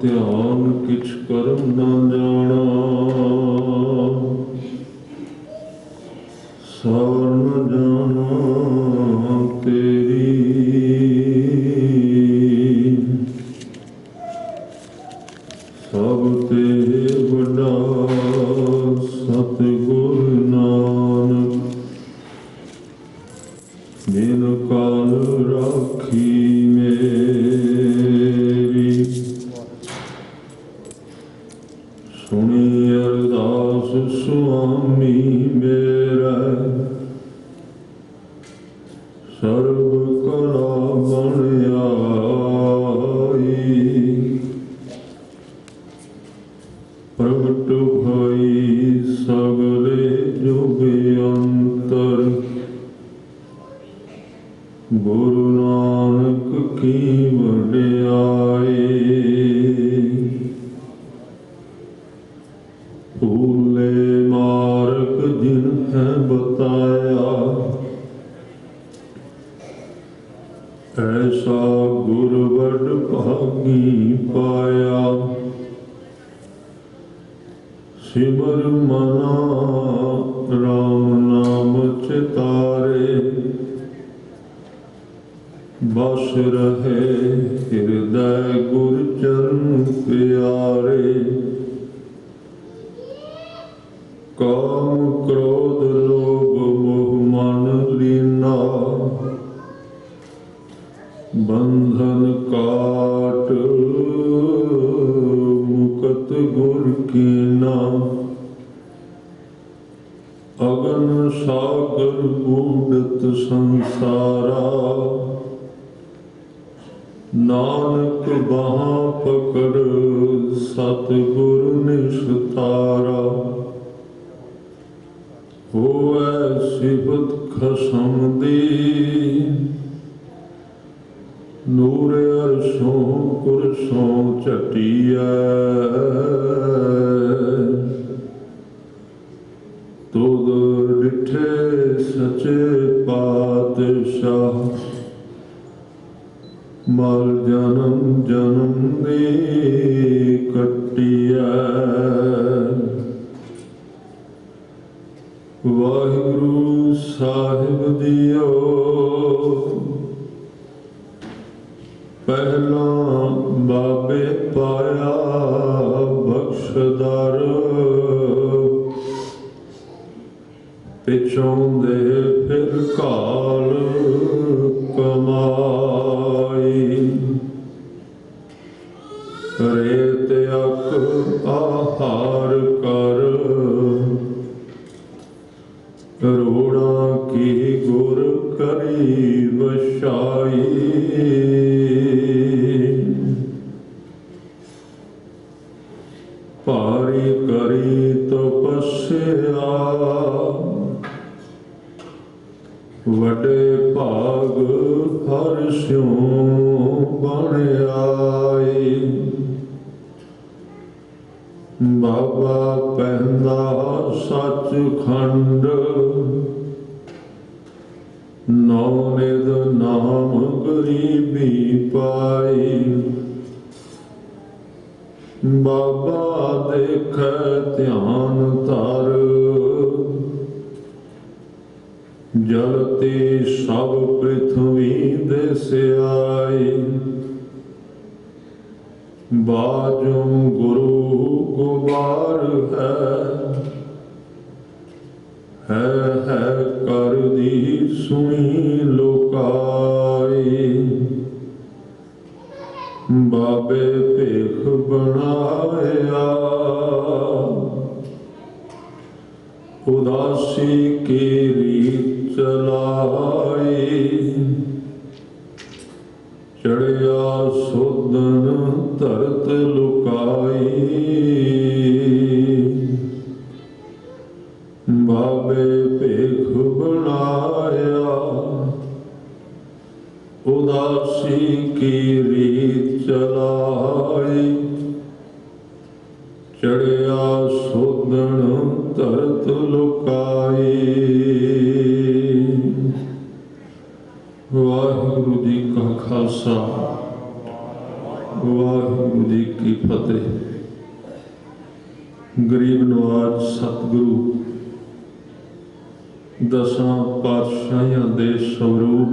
ध्यान किछ करम न जाना, सार न जाना तेरी। सब ते बड़ा सतगुर नानक, बिन काल राखी मेरी। सुनी अरदास स्वामी मेरा, सर्व कला बन आई। प्रगट भई सगले जुग अंतर, गुरु नानक की वड्याई। भूले मार्ग जिन है बताया, ऐसा गुर वड भागी पाया। सिमर मना राम नाम चितारे, बस रहे हृदय गुर चरण प्यारे। काम क्रोध लोभ मोह मन लीना, बंधन काट मुकत गुर कीना। अगन सागर बूढ़त संसारा, नानक बाह पकड़ सतगुर निस्तारा। होए सिफत खसम दी, नूर अरशों कुरसों चटिया। तुद डिठे सचे पातशाह, मल जन्म जन्म दी कटिया। वाहिगुरु साहिब दियो, पहला बाबे पाया बख्शदार। पिछों दे फिर काल कमाई। रेत अक आहार कर, रोड़ा की गुर करी वशाई। भारी करी तपस्या, वडे भाग हर स्यों बन आए। बाबा पहंदा सच खंड, नौ निध नाम गरीबी पाई। बाबा देख ध्यान धर, जलती सब पृथ्वी देस आई। बाजों गुरु गुबार है कर दी सुनी लोकाई। बाबे भेख बनाया, उदासी की रीत चलाई। चढ़िया सोदन धरत लुकाई। बाबे भेख बनाया, उदासी की रीत चलाई। चढ़िया सोदन धरत लुकाई। वाहिगुरु जी का खालसा, वाहिगुरू जी की फतेह। गरीब नवाज सतगुरु दसां पातशाहियां दे स्वरूप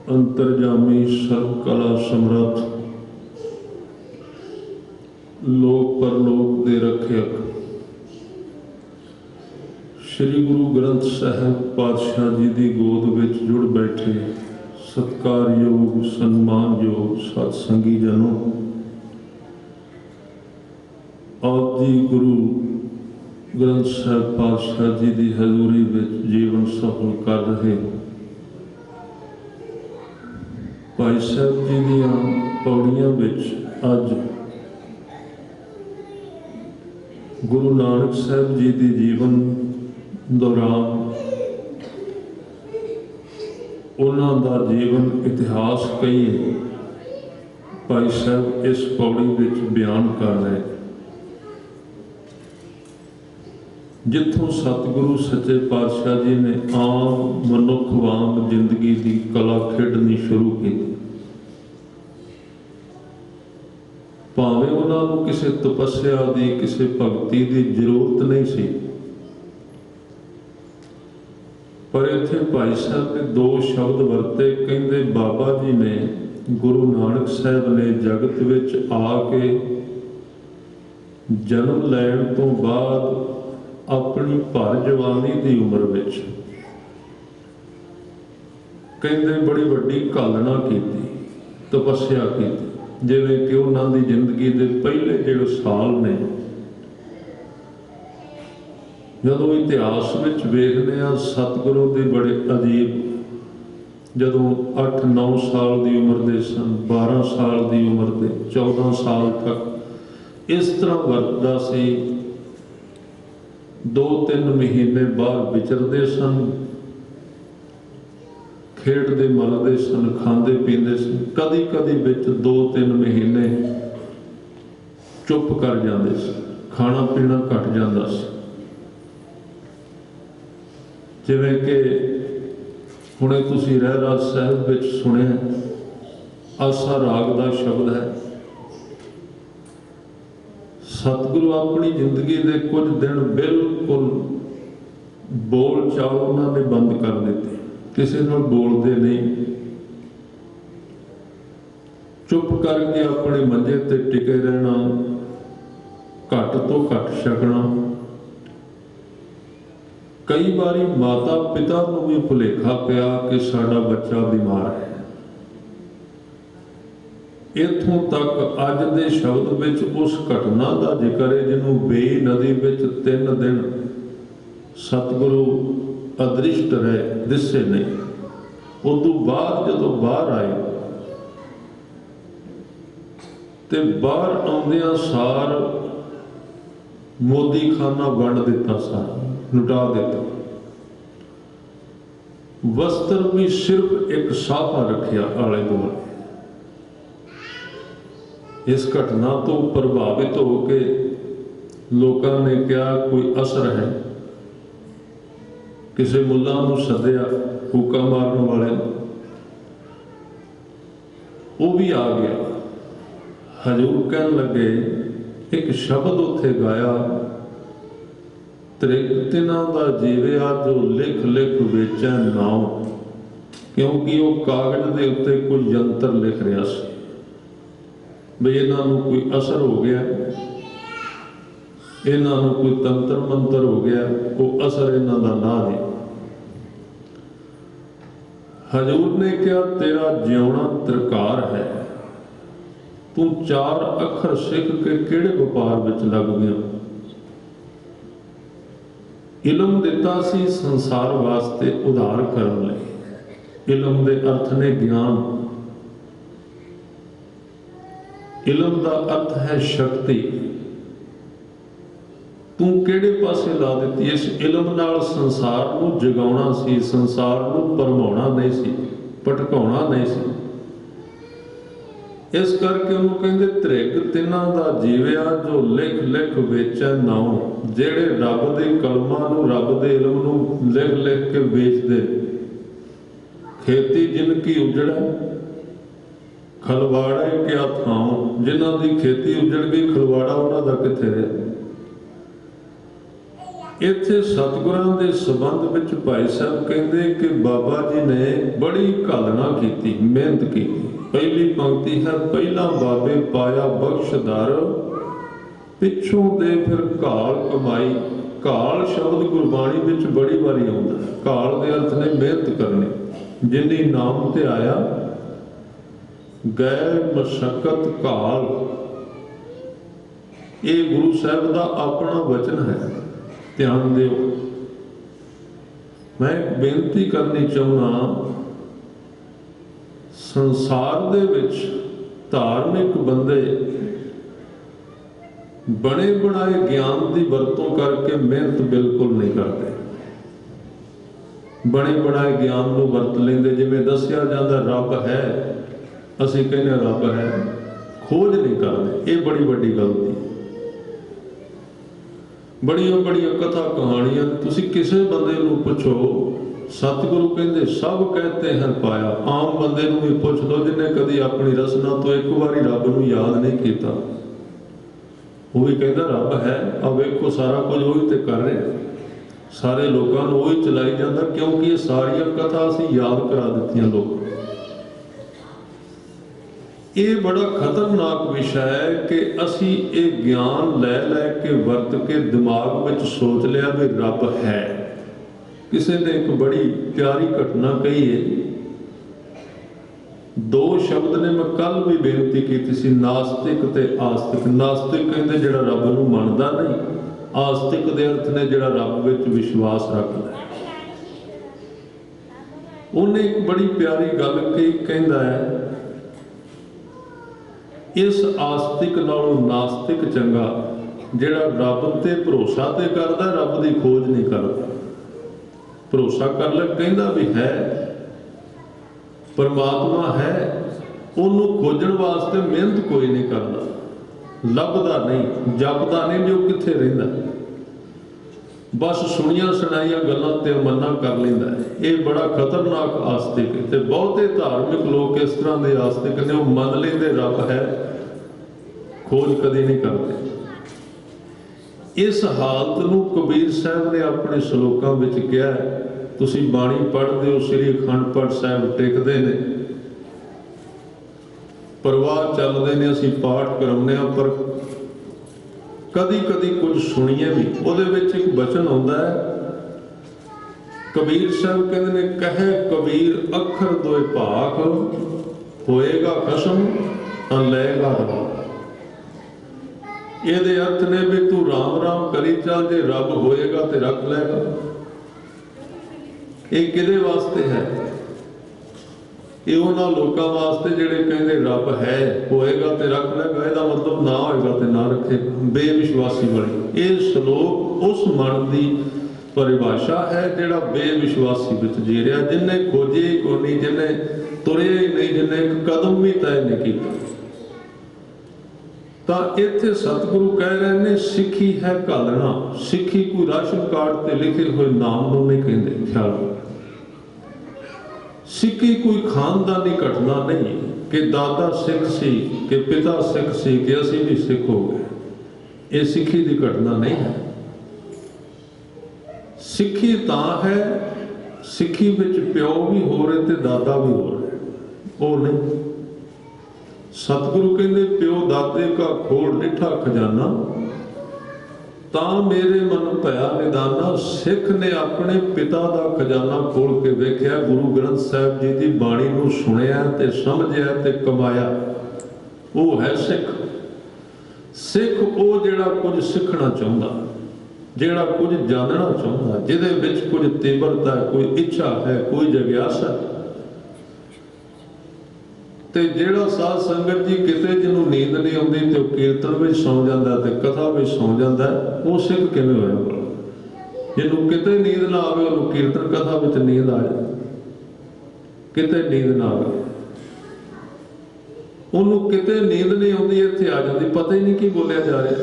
अंतरजामी सर्व कला समर्थ लोक परलोक दे रखियक श्री गुरु ग्रंथ साहिब पातशाह जी की गोद विच जुड़ बैठे सत्कारयोग सन्मानयोग सत्संगी जनों, आप जी गुरु ग्रंथ साहिब पातशाह जी की हजूरी विच जीवन सफल कर रहे भाई साहब जी दियां पौड़ियां विच अज गुरु नानक साहब जी की जीवन दौरान उन्हां दा जीवन इतिहास कई भाई साहब इस पौड़ी विच बयान कर रहे। जिथों सतगुरु सच्चे पातशाह जी ने आम मनुख वांग जिंदगी की कला खेडनी शुरू की, भावें उन्होंने किसी तपस्या की किसी भगती की जरूरत नहीं सी, पर इत्थे भाई साहब ने दो शब्द वरते। कहते बाबा जी ने गुरु नानक साहब ने जगत विच आके जन्म लैण तो बाद अपनी भर जवानी की उम्र विच कहते बड़ी वड्डी घालना की, तपस्या की, जिवें कि उन्हां दी जिंदगी के पहले जो साल ने जदों इतिहास विच वेखदे आ सतगुरु दे बड़े अजीब, जदों 8-9 साल की उम्र दे सन, 12 साल की उम्र दे 14 साल तक इस तरह वरतदा सी। 2-3 महीने बाहर विचरते सन, खेडते मलते सन, खाते पीते सन, कदी कदी विच 2-3 महीने चुप कर जाते सन, खाना पीना घट जाता सी। जिवें कि हुणे तुसीं रहरास साहिब विच सुनिया आसा राग का शब्द है। सतगुरु अपनी जिंदगी के कुछ दिन बिल्कुल बोल चाल उन्होंने बंद कर दिते, किसी नाल बोलते नहीं, चुप करके अपने मंजे ते टिके रहना, घट तो घट छकना। कई बारी माता पिता को भी भुलेखा पिया कि साडा बच्चा बीमार है। इत्थों तक अज दे शब्द विच उस घटना का जिक्र है जिन्हों बेई नदी विच 3 दिन सतगुरु अदृष्ट रहे, दिसे नहीं। उदों बाद जदों बाहर आए ते बाहर आउंदियां सार मोदी खाना वंड दिता, सारा लुटा दिता। वस्त्र भी सिर्फ एक साफा रखिया आले दुआले। इस घटना तो प्रभावित होकर लोगों ने कहा कोई असर है, किसी मुल्ला नूं सद्या हुक्का मारन वाले, वो भी आ गया। हजूर कहन लगे एक शब्द उत्थे गाया, त्रिग तिन्हां दा जीविया जो लिख लिख वेचै नाम, क्योंकि वो कागज के उत्ते कोई यंत्र लिख रहा सी बई इन्हां नूं कोई असर हो गया, इन्हां नूं कोई तंत्र मंत्र हो गया, वो असर इन्हां दा ना नहीं। हजूर ने कहा तेरा जिउना त्रिकार है, तू 4 अखर सिख के किहड़े व्यापार विच लग गया। इलम दिता सी संसार वास्ते उधार करने लई। इलम दे अर्थ ने ज्ञान, इलम दा अर्थ है शक्ति। तू किहड़े पासे ला दिती। इस इलम नाल संसार नूं जगाउणा सी, संसार नूं भरमाउणा नहीं सी, भटकाउणा नहीं सी। इस करके उन्होंने कहते त्रिग तिन्हां दा जीविया जो लिख लिख वेचै नाउ, जेड़े रब दे कलमां नूं रब दे इलम नूं लिख लिख के बेचदे। खेती जिनकी उजड़ै खलवाड़े क्या थां, जिन्हां दी खेती उजड़ गई, खलवाड़ा उन्हां दा कित्थे रहा। इत्थे सतगुरां दे संबंध विच भाई साहब कहंदे कि बाबा जी ने बड़ी घालना कीती, मेहनत की। पहली पंक्ति है, पहला बाबे पाया बख्शदार, पिछों दे फिर घाल कमाई। घाल शब्द गुरबाणी विच बड़ी बारी आउंदा है। घाल दे अर्थ ने मेहनत करनी। जिन्नी नाम ते आया गैर मशक्कत घाल, ये गुरु साहब का अपना वचन है, ध्यान दिओ। मैं एक बेनती करनी चाहुंदा, संसार दे विच धार्मिक बंदे बने बनाए ज्ञान की वरतों करके मेहनत बिल्कुल नहीं करते। बने बनाए ज्ञान को वरत लेंदे, जिवें दस्सिया जांदा रब है, असीं कहने रब है, खोज नहीं करते। ये बड़ी वड्डी गलती। बड़ियां बड़ियां कथा कहानियां तुसीं किसी बंदे नूं पुछो, सतगुरु कहंदे सब कहते हैं पाया। आम बंदे नूं भी पुछ लो जिन्हें कदी अपनी रसना तो एक बारी रब नूं याद नहीं किया, वो भी कहता रब है। अब वेखो सारा कुछ वही तो कर रहे, सारे लोगों को वही चलाई जाता, क्योंकि ये सारिया कथा असीं याद करा दित्तियां लोग। ये बड़ा खतरनाक विषय है कि असी ये ज्ञान लै के वरत के दिमाग में सोच लिया भी रब है। किसी ने एक बड़ी प्यारी घटना कही है, दो शब्द ने मैं कल भी बेनती की सी, नास्तिक ते आस्तिक। नास्तिक कहते जिहड़ा रब नूं मनदा नहीं, आस्तिक दे अर्थ ने जिहड़ा रब विच विश्वास रखदा। उन्हें एक बड़ी प्यारी गल कही, कहंदा है इस आस्तिक नालों नास्तिक चंगा जिहड़ा रब ते भरोसा ते करदा, रब दी खोज नहीं करदा। भरोसा कर ले, कहंदा भी है परमात्मा है, उन्होंने खोजण वास्ते मेहनत कोई नहीं करता, लभदा नहीं, जपदा नहीं भी वो कित्थे रहिंदा, बस सुनिया सुनाइया गल्लां ते मन्ना कर लैंदा है। ये बड़ा खतरनाक आस्तिक है। ते बहुते धार्मिक लोग इस तरह के आस्तिक ने, वो मन लेंदे रब है, खोज कदी नहीं करते। इस हालत नूं कबीर साहब ने अपने श्लोकां विच कहा है। तुसीं बाणी पढ़दे हो, श्री अखंड पाठ साहिब टेकदे ने, परवाह चलते हैं, असीं पाठ कराउने आ, पर कदी कदी कुछ सुनिए भी। उहदे विच एक बचन आउंदा है, कबीर साहब कहते ने, कहे कबीर अखर दोए भाग, होएगा कसम लएगा रब। ਇਹਦੇ अर्थ ने भी तू राम राम करी चल, जे रब होएगा तो रख लेगा। ये किहदे वास्ते है? ये उन्हां लोकां वास्ते जिहड़े कहंदे रब है, होएगा तो रख लेगा, ਇਹਦਾ मतलब ना होएगा तो ना रखेगा, बेविश्वासी वाली। ये श्लोक उस मन की परिभाषा है जिहड़ा बेविश्वासी विच जी रहा, जिन्हें खोजे ही कोई नहीं, जिन्हें तुरे ही नहीं, जिन्हें एक कदम भी तय नहीं किया। तो इत्थे सतगुरु कह रहे हैं सिੱਖੀ है घालना। सिੱਖੀ कोई राशन कार्ड ते लिखे हुए नाम नूं नहीं कहते, ख्याल। सिੱਖੀ कोई खानदानी घटना नहीं कि दादा सिख सी, कि पिता सिख सी, कि असीं भी सिख हो गए। ये सिੱਖੀ की घटना नहीं है। सिੱਖੀ तां है, सिੱਖੀ विच प्यो भी हो रहे ते दादा भी हो रहे, वो नहीं। सतगुरु कहते प्यो दादे का खोड़ डिठा खजाना, ता मेरे मन भया निदाना। सिख ने अपने पिता का खजाना खोल के वेख्या, गुरु ग्रंथ साहिब जी की बाणी नूं सुनिया ते समझिया ते कमाया, वो है सिख। सिख वो जिहड़ा कुछ सीखना चाहुंदा, जिहड़ा कुछ जानना चाहुंदा, जिहदे विच कुछ तीव्रता, कोई इच्छा है, कोई जिग्यासा। ते जिहड़ा साध संगत जी किते जिन्हों नींद नहीं आउंदी ते कीर्तन में सौ जाता ते कथा में सौ जाता, वो सिख किवें होया? जिन्हों किते नींद ना आवे उन्होंने कीर्तन कथा में नींद आ जाए, किते नींद ना आवे उन्होंने, किते नींद नहीं आउंदी इत्थे आ जाती, पता ही नहीं की बोलिया जा रहा।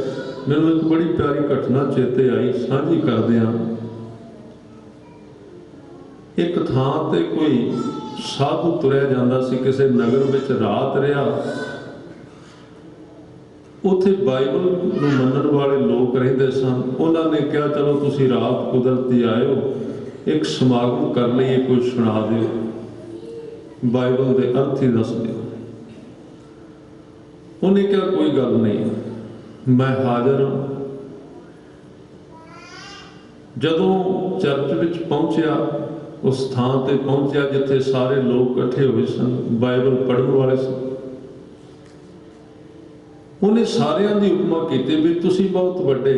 मैनूं एक बड़ी प्यारी घटना चेते आई, साझी करदे हां। एक थां ते कोई ਸਾਧੂ ਤੁਰਿਆ ਜਾਂਦਾ ਸੀ, ਕਿਸੇ ਨਗਰ ਵਿੱਚ ਰਾਤ ਰਿਹਾ। ਉੱਥੇ ਬਾਈਬਲ ਨੂੰ ਮੰਨਣ ਵਾਲੇ ਲੋਕ ਰਹਿੰਦੇ ਸਨ। ਉਹਨਾਂ ਨੇ ਕਿਹਾ ਚਲੋ ਤੁਸੀਂ ਰਾਤ ਕੁਦਰਤੀ ਆਇਓ, ਇੱਕ ਸਮਾਗਮ ਕਰ ਲਈਏ, ਕੁਝ ਸੁਣਾ ਦਿਓ, ਬਾਈਬਲ ਦੇ ਅਰਥ ਹੀ ਦੱਸ ਦਿਓ। ਉਹਨੇ ਕਿਹਾ ਕੋਈ ਗੱਲ ਨਹੀਂ, ਮੈਂ ਹਾਜ਼ਰ ਹਾਂ। ਜਦੋਂ ਚਰਚ ਵਿੱਚ ਪਹੁੰਚਿਆ, ਉਸ ਥਾਂ ਤੇ ਪਹੁੰਚਿਆ ਜਿੱਥੇ ਸਾਰੇ ਲੋਕ ਇਕੱਠੇ ਹੋਏ ਸਨ, ਬਾਈਬਲ ਪੜ੍ਹਨ ਵਾਲੇ ਸਨ, ਉਹਨੇ ਸਾਰਿਆਂ ਦੀ ਉਪਮਾ ਕੀਤੀ ਵੀ ਤੁਸੀਂ ਬਹੁਤ ਵੱਡੇ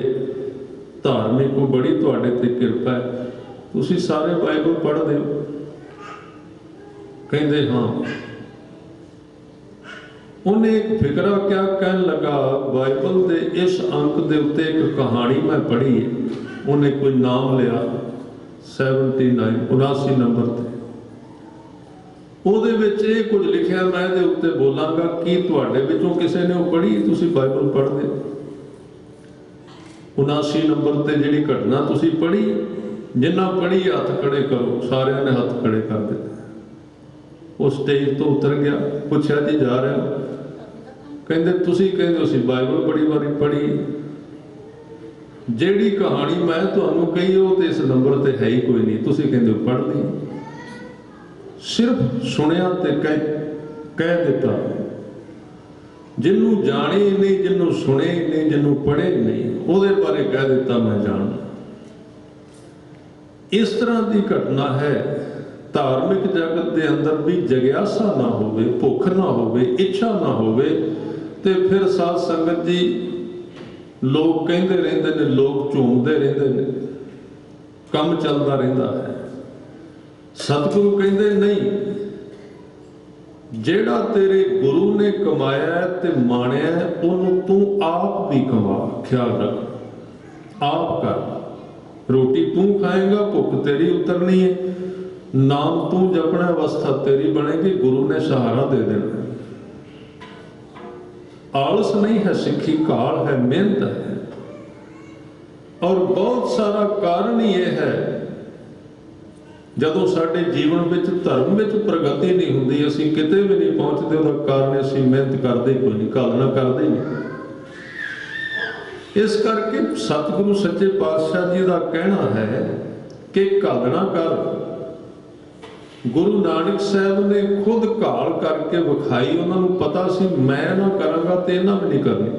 ਧਾਰਮਿਕ ਹੋ, ਬੜੀ ਤੁਹਾਡੇ ਤੇ ਕਿਰਪਾ ਹੈ, ਤੁਸੀਂ ਸਾਰੇ ਬਾਈਬਲ ਪੜ੍ਹਦੇ ਹੋ? ਕਹਿੰਦੇ ਹਾਂ। ਉਹਨੇ ਇੱਕ ਫਿਕਰਾ ਕਿਆ ਕਹਿਣ ਲੱਗਾ, ਬਾਈਬਲ ਦੇ ਇਸ ਅੰਕ ਦੇ ਉੱਤੇ ਇੱਕ ਕਹਾਣੀ ਮੈਂ ਪੜ੍ਹੀ ਹੈ। ਉਹਨੇ ਕੋਈ ਨਾਮ ਲਿਆ 79 ਨੰਬਰ ਤੇ, ਉਹਦੇ ਵਿੱਚ ਇਹ ਕੁਝ ਲਿਖਿਆ, ਮੈਂ ਇਹਦੇ ਉੱਤੇ ਬੋਲਾਂਗਾ, ਕੀ ਤੁਹਾਡੇ ਵਿੱਚੋਂ ਕਿਸੇ ਨੇ ਉਹ ਪੜ੍ਹੀ? ਤੁਸੀਂ ਬਾਈਬਲ ਪੜ੍ਹਦੇ ਹੋ? 79 ਨੰਬਰ ਤੇ ਜਿਹੜੀ ਘਟਨਾ ਤੁਸੀਂ ਪੜ੍ਹੀ, ਜਿੰਨਾ ਪੜ੍ਹੀ ਹੱਥ ਖੜੇ ਕਰੋ। ਸਾਰਿਆਂ ਨੇ ਹੱਥ ਖੜੇ ਕਰ ਦਿੱਤੇ। ਉਹ ਸਟੇਜ ਤੋਂ ਉਤਰ ਗਿਆ, ਪੁੱਛਿਆ ਜੀ ਜਾ ਰਿਹਾ? ਕਹਿੰਦੇ ਤੁਸੀਂ ਕਹਿੰਦੇ ਅਸੀਂ ਬਾਈਬਲ ਬੜੀ ਵਾਰੀ ਪੜ੍ਹੀ, ਜਿਹੜੀ ਕਹਾਣੀ ਮੈਂ ਤੁਹਾਨੂੰ ਕਹੀ ਉਹ ਤੇ ਇਸ ਨੰਬਰ ਤੇ ਹੈ ਹੀ ਕੋਈ ਨਹੀਂ, ਤੁਸੀਂ ਕਹਿੰਦੇ ਹੋ ਪੜ੍ਹ ਲਈ। ਸਿਰਫ ਸੁਣਿਆ ਤੇ ਕਹਿ ਦਿੱਤਾ। ਜਿਹਨੂੰ ਜਾਣੇ ਨਹੀਂ, ਜਿਹਨੂੰ ਸੁਣੇ ਨਹੀਂ, ਜਿਹਨੂੰ ਪੜ੍ਹੇ ਨਹੀਂ, ਉਹਦੇ ਬਾਰੇ ਕਹਿ ਦਿੱਤਾ ਮੈਂ ਜਾਣਦਾ। ਇਸ ਤਰ੍ਹਾਂ ਦੀ ਘਟਨਾ ਹੈ। ਧਾਰਮਿਕ ਜਗਤ ਦੇ ਅੰਦਰ ਵੀ ਜਗਿਆਸਾ ਨਾ ਹੋਵੇ, ਭੁੱਖ ਨਾ ਹੋਵੇ, ਇੱਛਾ ਨਾ ਹੋਵੇ, ਤੇ ਫਿਰ ਸਾਧ ਸੰਗਤ ਜੀ ਲੋਕ ਕਹਿੰਦੇ ਰਹਿੰਦੇ ਨੇ, ਲੋਕ ਝੂਮਦੇ ਰਹਿੰਦੇ ਨੇ, ਕੰਮ ਚੱਲਦਾ ਰਹਿੰਦਾ ਹੈ। ਸਤਿਗੁਰੂ ਕਹਿੰਦੇ ਨਹੀਂ, ਜਿਹੜਾ ਤੇਰੇ ਗੁਰੂ ਨੇ ਕਮਾਇਆ ਤੇ ਮਾਣਿਆ, ਉਹਨੂੰ ਤੂੰ ਆਪ ਵੀ ਕਮਾ, ਖਿਆਲ ਰੱਖ, ਆਪ ਕਰ। ਰੋਟੀ ਤੂੰ ਖਾਏਗਾ, ਭੁੱਖ ਤੇਰੀ ਉਤਰਨੀ ਹੈ, ਨਾਮ ਤੂੰ ਜਪਣਾ, ਅਵਸਥਾ ਤੇਰੀ ਬਣੇਗੀ, ਗੁਰੂ ਨੇ ਸਹਾਰਾ ਦੇ ਦੇਣਾ। ਆਲਸ ਨਹੀਂ ਹੈ ਸਿੱਖੀ, ਕਾਲ ਹੈ, ਮਿਹਨਤ ਹੈ। ਔਰ ਬਹੁਤ ਸਾਰਾ ਕਾਰਨ ਹੀ ਇਹ ਹੈ, ਜਦੋਂ ਸਾਡੇ ਜੀਵਨ ਵਿੱਚ ਧਰਮ ਵਿੱਚ ਪ੍ਰਗਤੀ ਨਹੀਂ ਹੁੰਦੀ, ਅਸੀਂ ਕਿਤੇ ਵੀ ਨਹੀਂ ਪਹੁੰਚਦੇ, ਉਹਦਾ ਕਾਰਨ ਅਸੀਂ ਮਿਹਨਤ ਕਰਦੇ ਕੋਈ ਨਹੀਂ, ਘਾਲਣਾ ਕਰਦੇ ਨਹੀਂ। ਇਸ ਕਰਕੇ ਸਤਿਗੁਰੂ ਸੱਚੇ ਪਾਤਸ਼ਾਹ ਜੀ ਦਾ ਕਹਿਣਾ ਹੈ ਕਿ ਘਾਲਣਾ ਕਰ। ਗੁਰੂ ਨਾਨਕ ਸਾਹਿਬ ਨੇ ਖੁਦ ਘਾਲ ਕਰਕੇ ਵਿਖਾਈ। ਉਹਨਾਂ ਨੂੰ ਪਤਾ ਸੀ ਮੈਂ ਨਾ ਕਰਾਂਗਾ ਤੇ ਇਹਨਾਂ ਵੀ ਨਹੀਂ ਕਰਨੀ।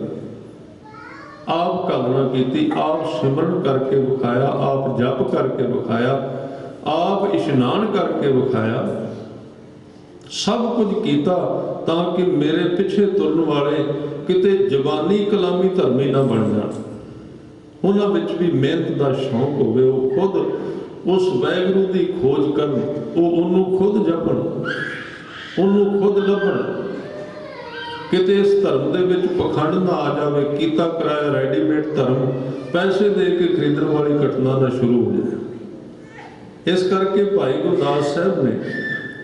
ਆਪ ਘਾਲਣਾ ਕੀਤੀ, ਆਪ ਸਿਮਰਨ ਕਰਕੇ ਵਿਖਾਇਆ, ਆਪ ਜਪ ਕਰਕੇ ਵਿਖਾਇਆ, ਆਪ ਇਸ਼ਨਾਨ ਕਰਕੇ ਵਿਖਾਇਆ, ਸਭ ਕੁਝ ਕੀਤਾ ਤਾਂ ਕਿ ਮੇਰੇ ਪਿੱਛੇ ਤੁਰਨ ਵਾਲੇ ਕਿਤੇ ਜ਼ਬਾਨੀ ਕਲਾਮੀ ਧਰਮੀ ਨਾ ਬਣ ਜਾਣ। ਉਹਨਾਂ ਵਿੱਚ ਵੀ ਮਿਹਨਤ ਦਾ ਸ਼ੌਂਕ ਹੋਵੇ, ਉਹ ਖੁਦ ਉਸ ਵਾਹਿਗੁਰੂ ਦੀ ਖੋਜ ਕਰਨ, ਉਹਨੂੰ ਖੁਦ ਜਪਣ, ਉਹਨੂੰ ਖੁਦ ਲੱਭਣ। ਕਿਤੇ ਇਸ ਧਰਮ ਦੇ ਵਿੱਚ ਪਖੰਡ ਨਾ ਆ ਜਾਵੇ, ਕੀਤਾ ਕਰਾਇਆ ਰੈਡੀਮੇਡ ਧਰਮ ਪੈਸੇ ਦੇ ਕੇ ਖਰੀਦਣ ਵਾਲੀ ਘਟਨਾ ਨਾ ਸ਼ੁਰੂ ਹੋ ਜਾਏ। ਇਸ ਕਰਕੇ ਭਾਈ ਗੁਰਦਾਸ ਸਾਹਿਬ ਨੇ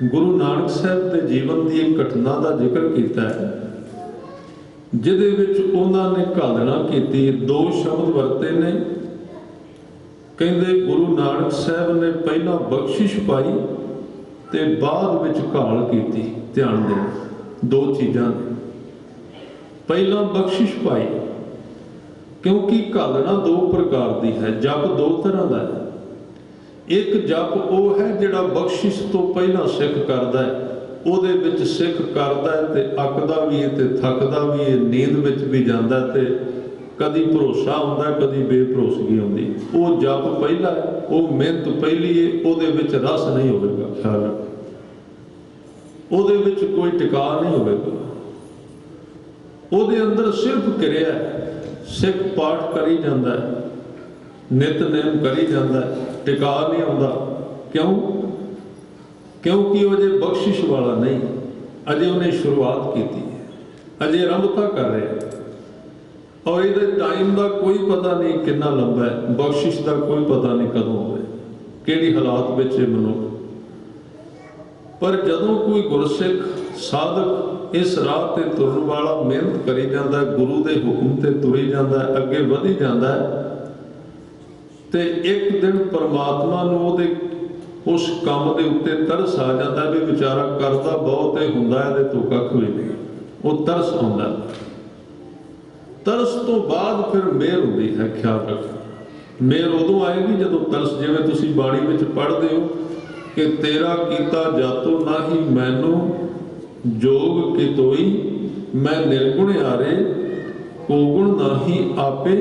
ਗੁਰੂ ਨਾਨਕ ਸਾਹਿਬ ਦੇ ਜੀਵਨ ਦੀ ਇੱਕ ਘਟਨਾ ਦਾ ਜ਼ਿਕਰ ਕੀਤਾ ਹੈ, ਜਿਹਦੇ ਵਿੱਚ ਉਹਨਾਂ ਨੇ ਘਾਲਣਾ ਕੀਤੀ। ਦੋ ਸ਼ਬਦ ਵਰਤੇ ਨੇ। ਕਹਿੰਦੇ ਗੁਰੂ ਨਾਨਕ ਸਾਹਿਬ ਨੇ ਪਹਿਲਾਂ ਬਖਸ਼ਿਸ਼ ਪਾਈ ਤੇ ਬਾਅਦ ਵਿੱਚ ਘਾਲ ਕੀਤੀ। ਧਿਆਨ ਦੇਣਾ, ਦੋ ਚੀਜ਼ਾਂ ਨੇ। ਪਹਿਲਾਂ ਬਖਸ਼ਿਸ਼ ਪਾਈ, ਕਿਉਂਕਿ ਘਾਲਣਾ ਦੋ ਪ੍ਰਕਾਰ ਦੀ ਹੈ। ਜਪ ਦੋ ਤਰ੍ਹਾਂ ਦਾ ਹੈ। ਇੱਕ ਜਪ ਉਹ ਹੈ ਜਿਹੜਾ ਬਖਸ਼ਿਸ਼ ਤੋਂ ਪਹਿਲਾਂ ਸਿੱਖ ਕਰਦਾ ਹੈ। ਉਹਦੇ ਵਿੱਚ ਸਿੱਖ ਕਰਦਾ ਹੈ ਤੇ ਅੱਕਦਾ ਵੀ ਹੈ ਤੇ ਥੱਕਦਾ ਵੀ ਹੈ, ਨੀਂਦ ਵਿੱਚ ਵੀ ਜਾਂਦਾ ਤੇ ਕਦੀ ਭਰੋਸਾ ਹੁੰਦਾ, ਕਦੀ ਬੇਭਰੋਸਗੀ ਹੁੰਦੀ। ਉਹ ਜਪ ਪਹਿਲਾ ਹੈ, ਉਹ ਮਿਹਨਤ ਪਹਿਲੀ ਹੈ, ਉਹਦੇ ਵਿੱਚ ਰਸ ਨਹੀਂ ਹੋਵੇਗਾ, ਖਿਆਲ ਰੱਖੋ। ਉਹਦੇ ਵਿੱਚ ਕੋਈ ਟਿਕਾ ਨਹੀਂ ਹੋਵੇਗਾ। ਉਹਦੇ ਅੰਦਰ ਸਿਰਫ ਕਿਰਿਆ ਹੈ। ਸਿੱਖ ਪਾਠ ਕਰੀ ਜਾਂਦਾ ਹੈ, ਨਿਤਨੇਮ ਕਰੀ ਜਾਂਦਾ ਹੈ, ਟਿਕਾ ਨਹੀਂ ਆਉਂਦਾ। ਕਿਉਂ? ਕਿਉਂਕਿ ਉਹ ਅਜੇ ਬਖਸ਼ਿਸ਼ ਵਾਲਾ ਨਹੀਂ, ਅਜੇ ਉਹਨੇ ਸ਼ੁਰੂਆਤ ਕੀਤੀ ਹੈ, ਅਜੇ ਆਰੰਭਤਾ ਕਰ ਰਿਹਾ। ਔਰ ਇਹਦੇ ਟਾਈਮ ਦਾ ਕੋਈ ਪਤਾ ਨਹੀਂ ਕਿੰਨਾ ਲੰਬਾ ਹੈ, ਬਖਸ਼ਿਸ਼ ਦਾ ਕੋਈ ਪਤਾ ਨਹੀਂ ਕਦੋਂ ਹੋਵੇ, ਕਿਹੜੀ ਹਾਲਾਤ ਵਿੱਚ ਇਹ ਮਨੁੱਖ। ਪਰ ਜਦੋਂ ਕੋਈ ਗੁਰਸਿੱਖ ਸਾਧਕ ਇਸ ਰਾਹ ਤੇ ਤੁਰਨ ਵਾਲਾ ਮਿਹਨਤ ਕਰੀ ਜਾਂਦਾ, ਗੁਰੂ ਦੇ ਹੁਕਮ ਤੇ ਤੁਰੀ ਜਾਂਦਾ, ਅੱਗੇ ਵਧੀ ਜਾਂਦਾ, ਤੇ ਇੱਕ ਦਿਨ ਪਰਮਾਤਮਾ ਨੂੰ ਉਹਦੇ उस काम के उत्ते तरस आ जाता भी बेचारा करता बहुत है, हुंदा इहदे तो कख भी नहीं, वो तरस आउंदा। तरस तो बाद फिर मेहर हुंदी है। ख्याल रखो, मेहर उदों आएगी जदों तरस, जिवें तुसीं बाणी विच पढ़दे हो कि तेरा कीता जातो नाही मैनू जोग कितोई, मैं निर्गुण आरे को गुण नाही आपे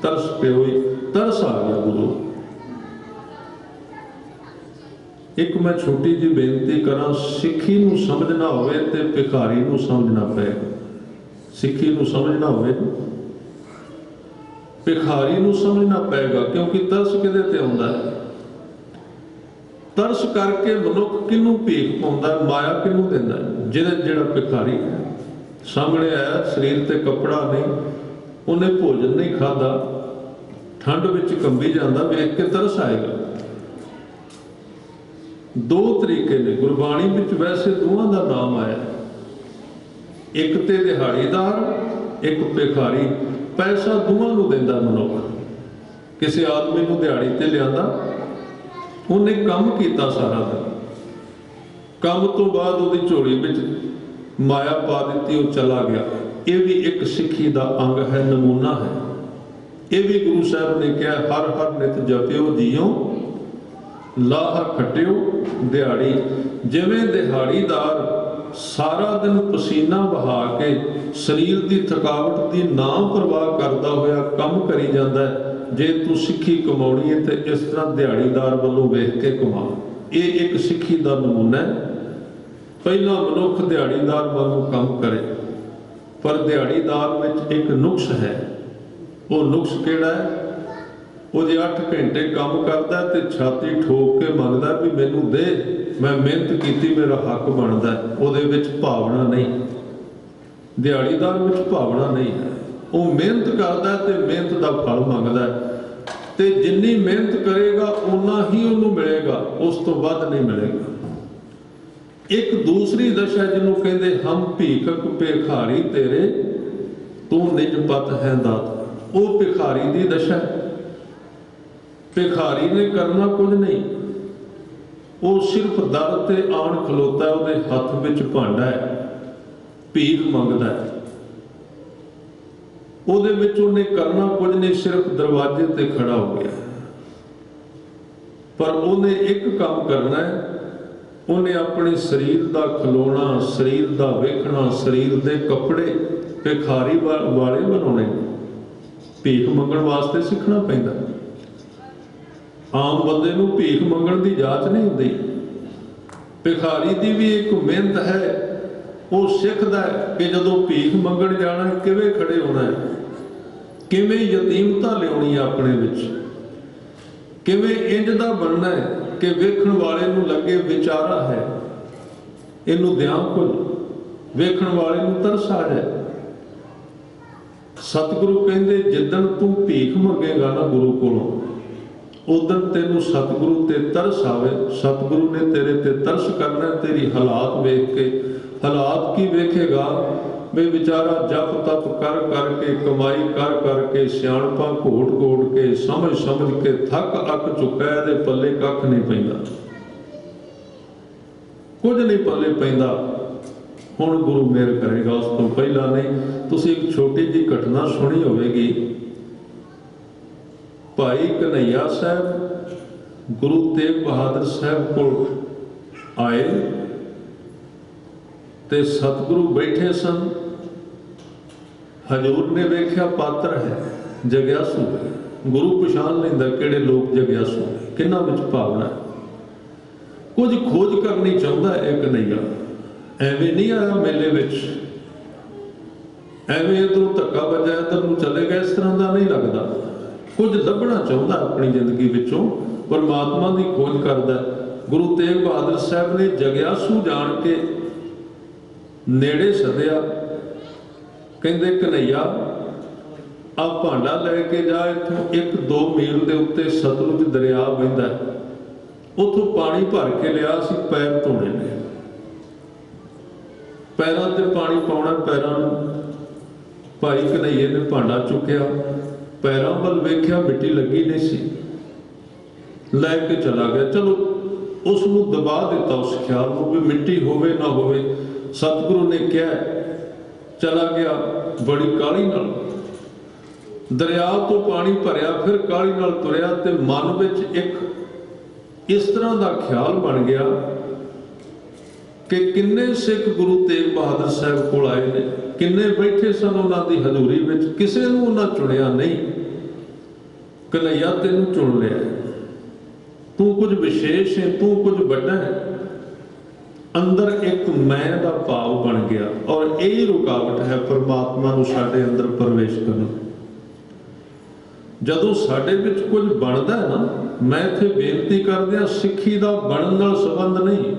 तरस प्योई। तरस आ गया गुरु। एक मैं छोटी जी बेनती करा, सिੱਖੀ ਨੂੰ समझना होवे ते भिखारी ਨੂੰ समझना पएगा। सिੱਖੀ ਨੂੰ समझना होवे भिखारी ਨੂੰ समझना पएगा, क्योंकि तरस किहदे ते आउंदा है। तरस करके मनुख किनू भीख पाउंदा, माया किनू दिंदा, ਜਿਹੜਾ भिखारी सामने आया, शरीर ते कपड़ा नहीं, उन्हें भोजन नहीं खादा, ठंड विच कंबी जांदा, वेख के तरस आएगा। दो तरीके ने गुरबाणी विच, वैसे दोवां दा नाम आया, एक ते दिहाड़ीदार, एक भिखारी। पैसा दोवां नूं दिंदा मनुख। किसी आदमी नूं दिहाड़ी ते लिआंदा, उन्हें काम किया सारा दिन, काम तो बाद उहदी झोली विच माया पा दी, वो चला गया। ये भी एक सिੱਖੀ का अंग है, नमूना है। ये भी गुरु साहब ने कहा, हर हर नित जपियो जियो लाह खटियो दिहाड़ी। जिवें दिहाड़ीदार सारा दिन पसीना बहा के शरीर की थकावट की ना परवाह करता होया काम करी जाता है, जे तू सिੱਖੀ कमाउणी है तो इस तरह दिहाड़ीदार वालों वेख के कमा। ये एक सिੱਖੀ का नमूना है। पहला मनुख दिहाड़ीदार वालों काम करे, पर दिहाड़ीदार में एक नुक्स है। वो नुक्स केड़ा है? वो जे 8 घंटे काम करता है तो छाती ठोक के मंगता भी मैनू दे, मैं मेहनत की, मेरा हक बनता है। उहदे विच भावना नहीं, दिहाड़ीदार विच भावना नहीं है। वो मेहनत करता है तो मेहनत का फल मंगता है, तो जिन्नी मेहनत करेगा उन्ना ही उन्होंने मिलेगा, उस तो वध नहीं मिलेगा। एक दूसरी दशा जिन्हों कहते हम भीखक भिखारी तेरे तू निज पत है दाता, वो भिखारी की दशा है। भिखारी ने करना कुछ नहीं, वो सिर्फ दर ते आन खलोता है, उसके हथ विच भांडा है, भीख मंगता है, ਉਹਦੇ ਵਿੱਚ ਉਹਨੇ करना कुछ नहीं, सिर्फ दरवाजे ते खड़ा हो गया। पर ਉਹਨੇ एक काम करना है, ਉਹਨੇ अपने शरीर का खलोना, शरीर का वेखना, शरीर के कपड़े भिखारी वाले बनाने। भीख मंगण वास्ते सीखना पैंदा। आम बंदे नूं भीख मंगण की जाच नहीं होती। भिखारी की भी एक मेहनत है, वो सीखता है कि जदों भीख मंगण जाना किवें खड़े होना है, किवें यतीमता लियाउणी अपने विच, किवें इंज दा बनना है कि वेखण वाले नूं लगे विचारा है, इनू दियां कुछ, वेखण वाले नूं तरस आ जाए। सतगुरु कहंदे जिदन तू भीख मंगेगा ना गुरु कोलों, उदन तेनू सतगुरु ते तरस आवे। सतगुरु ने तेरे ते तरस करना, तेरी हालात वेख के। हालात की वेखेगा? वे बेचारा जप तप कर करके, कमाई कर करके, सियाणपा घोट घोट के, समझ समझ के थक अक चुका है, दे पल्ले कख नहीं पैंदा, कुछ नहीं पल्ले पैंदा। हुण गुरु मेहर करेगा, उस तो पहला नहीं। तुसीं एक छोटी जी घटना सुनी होवेगी। भाई कन्हैया साहब गुरु तेग बहादुर साहब को आए ते सतगुरु बैठे सन। हजूर ने वेख्या पात्र है, जग्यासू है। गुरु पछाण लैंदा किहड़े लोग जग्यासू है, किन्हां विच भावना है। कुछ खोज करनी चाहुंदा है कन्हैया, एवें नहीं आया मेले विच, एवें इधरों धक्का वजया इधर नूं चले गए, इस तरह का नहीं लगता। कुछ लभना चाहुंदा अपनी जिंदगी विचों, परमात्मा की खोज करदा। गुरु तेग बहादुर साहब ने जग्यासू जान के नेड़े सदिया, कहंदे कन्हैया आ भांडा लैके जा, इत्थों 1-2 मील के उत्ते सतलुज दरिया बहंदा है, उथों पानी भर के लिया, असीं पैर धोने ने, पैरों ते पानी पाउणा पैरों नूं। भाई कन्हैये ने भांडा चुकिया, पैरों वल वेख्या, मिट्टी लगी नहीं सी, लैके चला गया। चलो ਉਸ ਨੂੰ ਦਬਾ ਦਿੱਤਾ, ਉਸ ਖਿਆਲ ਨੂੰ ਵੀ ਮਿੱਟੀ ਹੋਵੇ ਨਾ ਹੋਵੇ। ਸਤਿਗੁਰੂ ਨੇ ਕਿਹਾ, ਚਲਾ ਗਿਆ ਬੜੀ ਕਾਹਲੀ ਨਾਲ, ਦਰਿਆ ਤੋਂ ਪਾਣੀ ਭਰਿਆ, ਫਿਰ ਕਾਹਲੀ ਨਾਲ ਤੁਰਿਆ ਤੇ ਮਨ ਵਿੱਚ ਇੱਕ ਇਸ ਤਰ੍ਹਾਂ ਦਾ ਖਿਆਲ ਬਣ ਗਿਆ ਕਿ ਕਿੰਨੇ ਸਿੱਖ ਗੁਰੂ ਤੇਗ ਬਹਾਦਰ ਸਾਹਿਬ ਕੋਲ ਆਏ ਨੇ, ਕਿੰਨੇ ਬੈਠੇ ਸਨ ਉਹਨਾਂ ਦੀ ਹਜ਼ੂਰੀ ਵਿੱਚ, ਕਿਸੇ ਨੂੰ ਉਹਨਾਂ ਚੁਣਿਆ ਨਹੀਂ। ਕਨ੍ਹਈਆ ਤੈਨੂੰ ਚੁਣ ਲਿਆ, ਤੂੰ ਕੁਝ ਵਿਸ਼ੇਸ਼ ਹੈ, ਤੂੰ ਕੁਝ ਵੱਡਾ ਹੈ। ਅੰਦਰ ਇੱਕ ਮੈਂ ਦਾ ਭਾਵ ਬਣ ਗਿਆ, ਔਰ ਇਹ ਰੁਕਾਵਟ ਹੈ ਪਰਮਾਤਮਾ ਨੂੰ ਸਾਡੇ ਅੰਦਰ ਪ੍ਰਵੇਸ਼ ਕਰਨ। ਜਦੋਂ ਸਾਡੇ ਵਿੱਚ ਕੁਝ ਬਣਦਾ ਹੈ ਨਾ, ਮੈਂ ਇੱਥੇ ਬੇਨਤੀ ਕਰਦਿਆਂ, ਸਿੱਖੀ ਦਾ ਬਣਨ ਨਾਲ ਸੰਬੰਧ ਨਹੀਂ।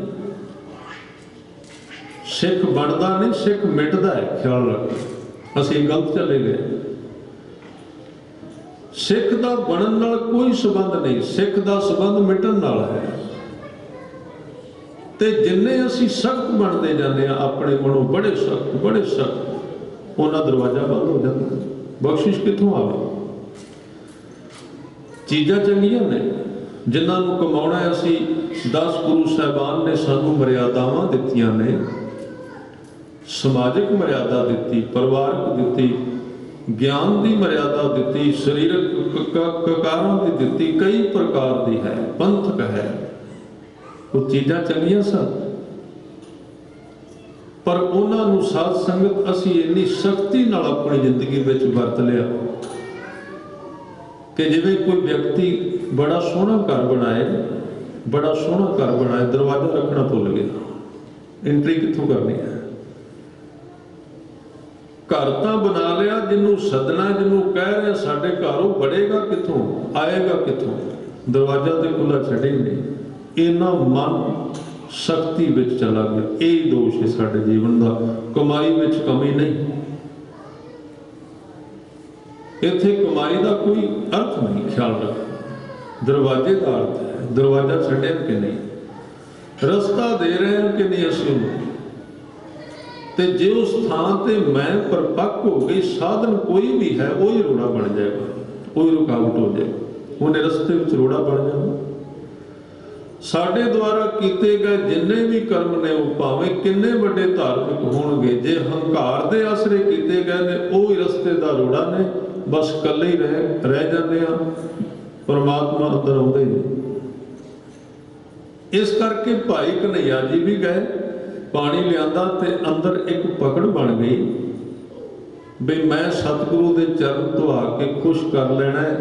ਸਿੱਖ ਬਣਦਾ ਨਹੀਂ, ਸਿੱਖ ਮਿਟਦਾ ਹੈ। ਖਿਆਲ ਰੱਖੋ, ਅਸੀਂ ਗਲਤ ਚਲੇ ਗਏ। ਸਿੱਖ ਦਾ ਬਣਨ ਨਾਲ ਕੋਈ ਸੰਬੰਧ ਨਹੀਂ, ਸਿੱਖ ਦਾ ਸੰਬੰਧ ਮਿਟਣ ਨਾਲ ਹੈ। ਤੇ ਜਿੰਨੇ ਅਸੀਂ ਸਖਤ ਬਣਦੇ ਜਾਂਦੇ ਆ ਆਪਣੇ ਮਨੋਂ, ਬੜੇ ਸਖਤ, ਉਹਨਾਂ ਦਰਵਾਜ਼ਾ ਬੰਦ ਹੋ ਜਾਂਦਾ। ਬਖਸ਼ਿਸ਼ ਕਿੱਥੋਂ ਆਵੇ? ਚੀਜ਼ਾਂ ਚੰਗੀਆਂ ਨੇ ਜਿਨ੍ਹਾਂ ਨੂੰ ਕਮਾਉਣਾ ਹੈ। ਅਸੀਂ 10 ਗੁਰੂ ਸਾਹਿਬਾਨ ਨੇ ਸਾਨੂੰ ਮਰਿਆਦਾਵਾਂ ਦਿੱਤੀਆਂ ਨੇ, ਸਮਾਜਿਕ ਮਰਿਆਦਾ ਦਿੱਤੀ, ਪਰਿਵਾਰਕ ਦਿੱਤੀ, ਗਿਆਨ ਦੀ ਮਰਿਆਦਾ ਦਿੱਤੀ, ਸਰੀਰਕ ਕਕਾਰਾਂ ਦੀ ਦਿੱਤੀ, ਕਈ ਪ੍ਰਕਾਰ ਦੀ ਹੈ, ਪੰਥਕ ਹੈ। ਉਹ ਚੀਜ਼ਾਂ ਚੰਗੀਆਂ ਸਨ, ਪਰ ਉਹਨਾਂ ਨੂੰ ਸਾਧ ਸੰਗਤ ਅਸੀਂ ਇੰਨੀ ਸਖਤੀ ਨਾਲ ਆਪਣੀ ਜ਼ਿੰਦਗੀ ਵਿੱਚ ਵਰਤ ਲਿਆ ਕਿ ਜਿਵੇਂ ਕੋਈ ਵਿਅਕਤੀ ਬੜਾ ਸੋਹਣਾ ਘਰ ਬਣਾਏ, ਦਰਵਾਜ਼ਾ ਰੱਖਣਾ ਭੁੱਲ ਗਿਆ, ਐਂਟਰੀ ਕਿੱਥੋਂ ਕਰਨੀ ਹੈ? ਘਰ ਤਾਂ ਬਣਾ ਲਿਆ, ਜਿਹਨੂੰ ਸੱਦਣਾ, ਜਿਹਨੂੰ ਕਹਿ ਰਿਹਾ ਸਾਡੇ ਘਰ, ਉਹ ਵੜੇਗਾ ਕਿੱਥੋਂ, ਆਏਗਾ ਕਿੱਥੋਂ? ਦਰਵਾਜ਼ਾ ਤੇ ਖੁੱਲਾ ਛੱਡੇ ਨਹੀਂ। ਇਹਨਾਂ ਮਨ ਸ਼ਕਤੀ ਵਿੱਚ ਚਲਾ ਗਿਆ। ਇਹ ਦੋਸ਼ ਹੈ ਸਾਡੇ ਜੀਵਨ ਦਾ। ਕਮਾਈ ਵਿੱਚ ਕਮੀ ਨਹੀਂ, ਇੱਥੇ ਕਮਾਈ ਦਾ ਕੋਈ ਅਰਥ ਨਹੀਂ। ਖਿਆਲ ਰੱਖੋ, ਦਰਵਾਜ਼ੇ ਦਾ ਅਰਥ ਹੈ ਦਰਵਾਜ਼ਾ ਛੱਡਿਆ ਕਿ ਨਹੀਂ, ਰਸਤਾ ਦੇ ਰਹੇ ਹਾਂ ਕਿ ਨਹੀਂ ਅਸੀਂ ਉਹਨੂੰ। ਤੇ ਜੇ ਉਸ ਥਾਂ ਤੇ ਮੈਂ ਪਰਪੱਕ ਹੋ ਗਈ, ਸਾਧਨ ਕੋਈ ਵੀ ਹੈ ਉਹੀ ਰੋੜਾ ਬਣ ਜਾਏਗਾ, ਉਹੀ ਰੁਕਾਵਟ ਹੋ ਜਾਏਗਾ, ਉਹਨੇ ਰਸਤੇ ਵਿੱਚ ਰੋੜਾ ਬਣ ਜਾਣਾ। ਸਾਡੇ ਦੁਆਰਾ ਕੀਤੇ ਗਏ ਜਿੰਨੇ ਵੀ ਕਰਮ ਨੇ, ਉਹ ਭਾਵੇਂ ਕਿੰਨੇ ਵੱਡੇ ਧਾਰਮਿਕ ਹੋਣਗੇ, ਜੇ ਹੰਕਾਰ ਦੇ ਆਸਰੇ ਕੀਤੇ ਗਏ ਨੇ, ਉਹ ਹੀ ਰਸਤੇ ਦਾ ਰੋੜਾ ਨੇ। ਬਸ ਇਕੱਲੇ ਹੀ ਰਹਿ ਜਾਂਦੇ ਆ, ਪਰਮਾਤਮਾ ਅੰਦਰ ਆਉਂਦੇ ਹੀ ਨਹੀਂ। ਇਸ ਕਰਕੇ ਭਾਈ ਕਨ੍ਹਈਆ ਜੀ ਵੀ ਗਏ, ਪਾਣੀ ਲਿਆਂਦਾ ਤੇ ਅੰਦਰ ਇੱਕ ਪਕੜ ਬਣ ਗਈ ਵੀ ਮੈਂ ਸਤਿਗੁਰੂ ਦੇ ਚਰਨ ਧਵਾ ਕੇ ਖੁਸ਼ ਕਰ ਲੈਣਾ ਹੈ,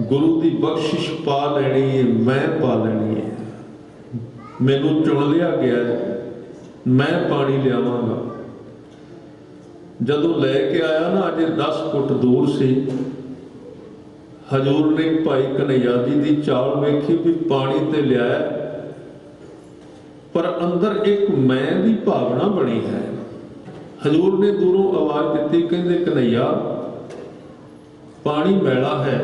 ਗੁਰੂ ਦੀ ਬਖਸ਼ਿਸ਼ ਪਾ ਲੈਣੀ ਹੈ, ਮੈਂ ਪਾ ਲੈਣੀ ਹੈ, ਮੈਨੂੰ ਚੁਣ ਲਿਆ ਗਿਆ ਹੈ, ਮੈਂ ਪਾਣੀ ਲਿਆਵਾਂਗਾ। ਜਦੋਂ ਲੈ ਕੇ ਆਇਆ ਨਾ, ਅਜੇ 10 ਫੁੱਟ ਦੂਰ ਸੀ, ਹਜ਼ੂਰ ਨੇ ਭਾਈ ਕਨ੍ਹਈਆ ਜੀ ਦੀ ਚਾਲ ਵੇਖੀ ਵੀ ਪਾਣੀ ਤੇ ਲਿਆਇਆ, ਪਰ ਅੰਦਰ ਇੱਕ ਮੈਂ ਦੀ ਭਾਵਨਾ ਬਣੀ ਹੈ। ਹਜ਼ੂਰ ਨੇ ਦੂਰੋਂ ਆਵਾਜ਼ ਦਿੱਤੀ, ਕਹਿੰਦੇ ਕਨ੍ਹਈਆ ਪਾਣੀ ਮੈਲਾ ਹੈ,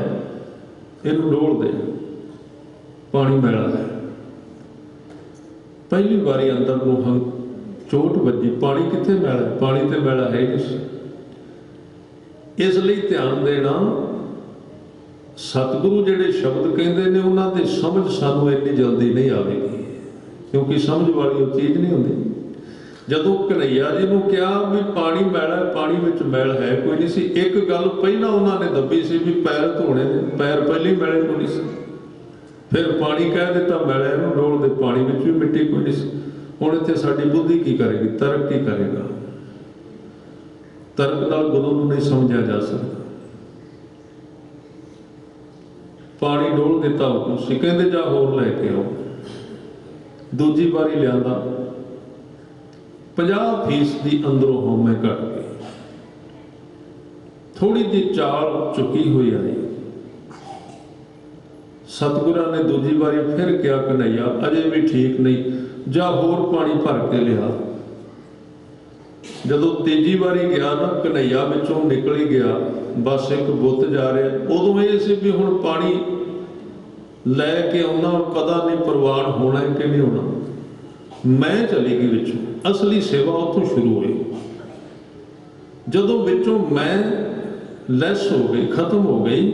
ਇਹਨੂੰ ਡੋਲ ਦੇ, ਪਾਣੀ ਮੈਲਾ ਹੈ। ਪਹਿਲੀ ਵਾਰੀ ਅੰਦਰ ਨੂੰ ਚੋਟ ਵੱਜੀ, ਪਾਣੀ ਕਿੱਥੇ ਮੈਲਾ ਹੈ? ਪਾਣੀ ਤੇ ਮੈਲਾ ਹੈ ਨਹੀਂ। ਇਸ ਲਈ ਧਿਆਨ ਦੇਣਾ, ਸਤਿਗੁਰੂ ਜਿਹੜੇ ਸ਼ਬਦ ਕਹਿੰਦੇ ਨੇ ਉਹਨਾਂ ਦੀ ਸਮਝ ਸਾਨੂੰ ਇੰਨੀ ਜਲਦੀ ਨਹੀਂ ਆਵੇਗੀ, ਕਿਉਂਕਿ ਸਮਝ ਵਾਲੀ ਉਹ ਚੀਜ਼ ਨਹੀਂ ਹੁੰਦੀ। ਜਦੋਂ ਕਨ੍ਹਈਆ ਜੀ ਨੂੰ ਕਿਹਾ ਵੀ ਪਾਣੀ ਮੈਲਾ, ਪਾਣੀ ਵਿੱਚ ਮੈਲ ਹੈ ਕੋਈ ਨਹੀਂ ਸੀ, ਇੱਕ ਗੱਲ ਪਹਿਲਾਂ ਉਹਨਾਂ ਨੇ ਦੱਬੀ ਸੀ ਵੀ ਪੈਰ ਧੋਣੇ ਨੇ, ਪੈਰ ਪਹਿਲੇ ਮੈਲੇ ਕੋਈ ਨਹੀਂ ਸੀ। ਫਿਰ ਪਾਣੀ ਕਹਿ ਦਿੱਤਾ ਮੈਲਾ, ਇਹਨੂੰ ਡੋਲ ਦੇ, ਪਾਣੀ ਵਿੱਚ ਵੀ ਮਿੱਟੀ ਕੋਈ ਨਹੀਂ ਸੀ। ਹੁਣ ਇੱਥੇ ਸਾਡੀ ਬੁੱਧੀ ਕੀ ਕਰੇਗੀ, ਤਰਕ ਕੀ ਕਰੇਗਾ? ਤਰਕ ਨਾਲ ਗੁਰੂ ਨੂੰ ਨਹੀਂ ਸਮਝਿਆ ਜਾ ਸਕਦਾ। ਪਾਣੀ ਡੋਲ ਦਿੱਤਾ ਹੁਕਮ ਸੀ, ਕਹਿੰਦੇ ਜਾ ਹੋਰ ਲੈ ਕੇ ਆਓ। ਦੂਜੀ ਵਾਰੀ ਲਿਆਂਦਾ, 50% ਅੰਦਰੋਂ ਹਉਮੈ ਘਟ ਗਈ, ਥੋੜੀ ਜਿਹੀ ਚਾਲ ਚੁੱਕੀ ਹੋਈ ਆਈ। ਸਤਿਗੁਰਾਂ ਨੇ ਦੂਜੀ ਵਾਰੀ ਫਿਰ ਕਿਹਾ ਕਨ੍ਹਈਆ ਅਜੇ ਵੀ ਠੀਕ ਨਹੀਂ, ਜਾ ਹੋਰ ਪਾਣੀ ਭਰ ਕੇ ਲਿਆ। ਜਦੋਂ ਤੀਜੀ ਵਾਰੀ ਗਿਆ ਨਾ, ਕਨ੍ਹਈਆ ਵਿੱਚੋਂ ਨਿਕਲ ਹੀ ਗਿਆ, ਬਸ ਇੱਕ ਬੁੱਤ ਜਾ ਰਿਹਾ। ਉਦੋਂ ਇਹ ਸੀ ਵੀ ਹੁਣ ਪਾਣੀ ਲੈ ਕੇ ਆਉਣਾ, ਪਤਾ ਨਹੀਂ ਪ੍ਰਵਾਨ ਹੋਣਾ ਕਿ ਨਹੀਂ ਹੋਣਾ। ਮੈਂ ਚਲੀ ਗਈ ਵਿੱਚੋਂ, ਅਸਲੀ ਸੇਵਾ ਉੱਥੋਂ ਸ਼ੁਰੂ ਹੋਈ। ਜਦੋਂ ਵਿੱਚੋਂ ਮੈਂ ਲੈਸ ਹੋ ਗਈ, ਖਤਮ ਹੋ ਗਈ,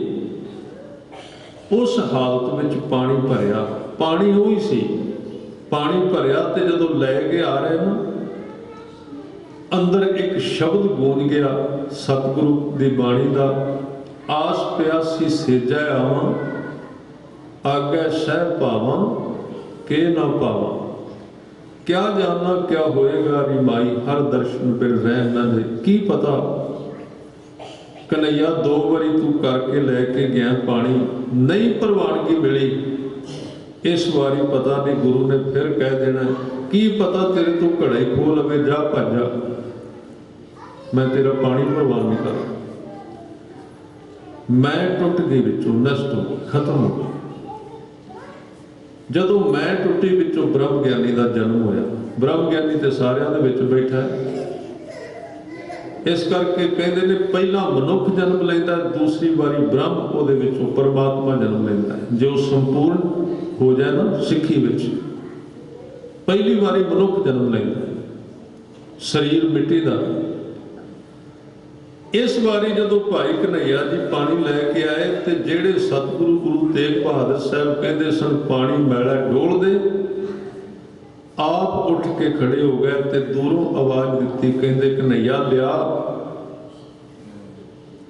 ਉਸ ਹਾਲਤ ਵਿੱਚ ਪਾਣੀ ਭਰਿਆ पानी वही सी, पानी भरिया ते जदों लै के आ रहे ना, अंदर एक शब्द गूंज गया सतगुरु दी बाणी दा, आस प्यासी सेजा आवां, आगे सह पावां के ना पावां, क्या जानना क्या होएगा री माई, हर दर्शन बिन रह न दे। की पता कन्हैया दो बारी तू करके लैके गया पानी, नहीं प्रवानगी मिली, इस बारी पता नहीं गुरु ने फिर कह देना, की पता तेरे तो घड़ा ही खो लवे, जा भजा, मैं तेरा पानी प्रवान नहीं कर। मैं टुट गई विचों, नष्ट हो गई, खत्म हो गई। जदों मैं टुटी विचों ब्रह्म ज्ञानी का जन्म होया। ब्रह्म ज्ञानी तो सारिਆਂ ਦੇ ਵਿੱਚ बैठा है, इस करके कहते ने पहला मनुख जन्म लेंदा, दूसरी बारी ब्रह्म ਉਹਦੇ ਵਿੱਚੋਂ परमात्मा जन्म लेंदा है। जो संपूर्ण हो जाए ना सिੱਖੀ ਵਿੱਚ, पहली बारी मनुख जन्म लेंदा, शरीर मिट्टी का। इस बारी जदों भाई कन्हैया जी पानी लैके आए तो जेड़े सतगुरु गुरु तेग बहादुर साहब कहते सन पानी मैला डोल दे, आप उठ के खड़े हो गए तो दूरों आवाज दी, कहते कन्हैया लिया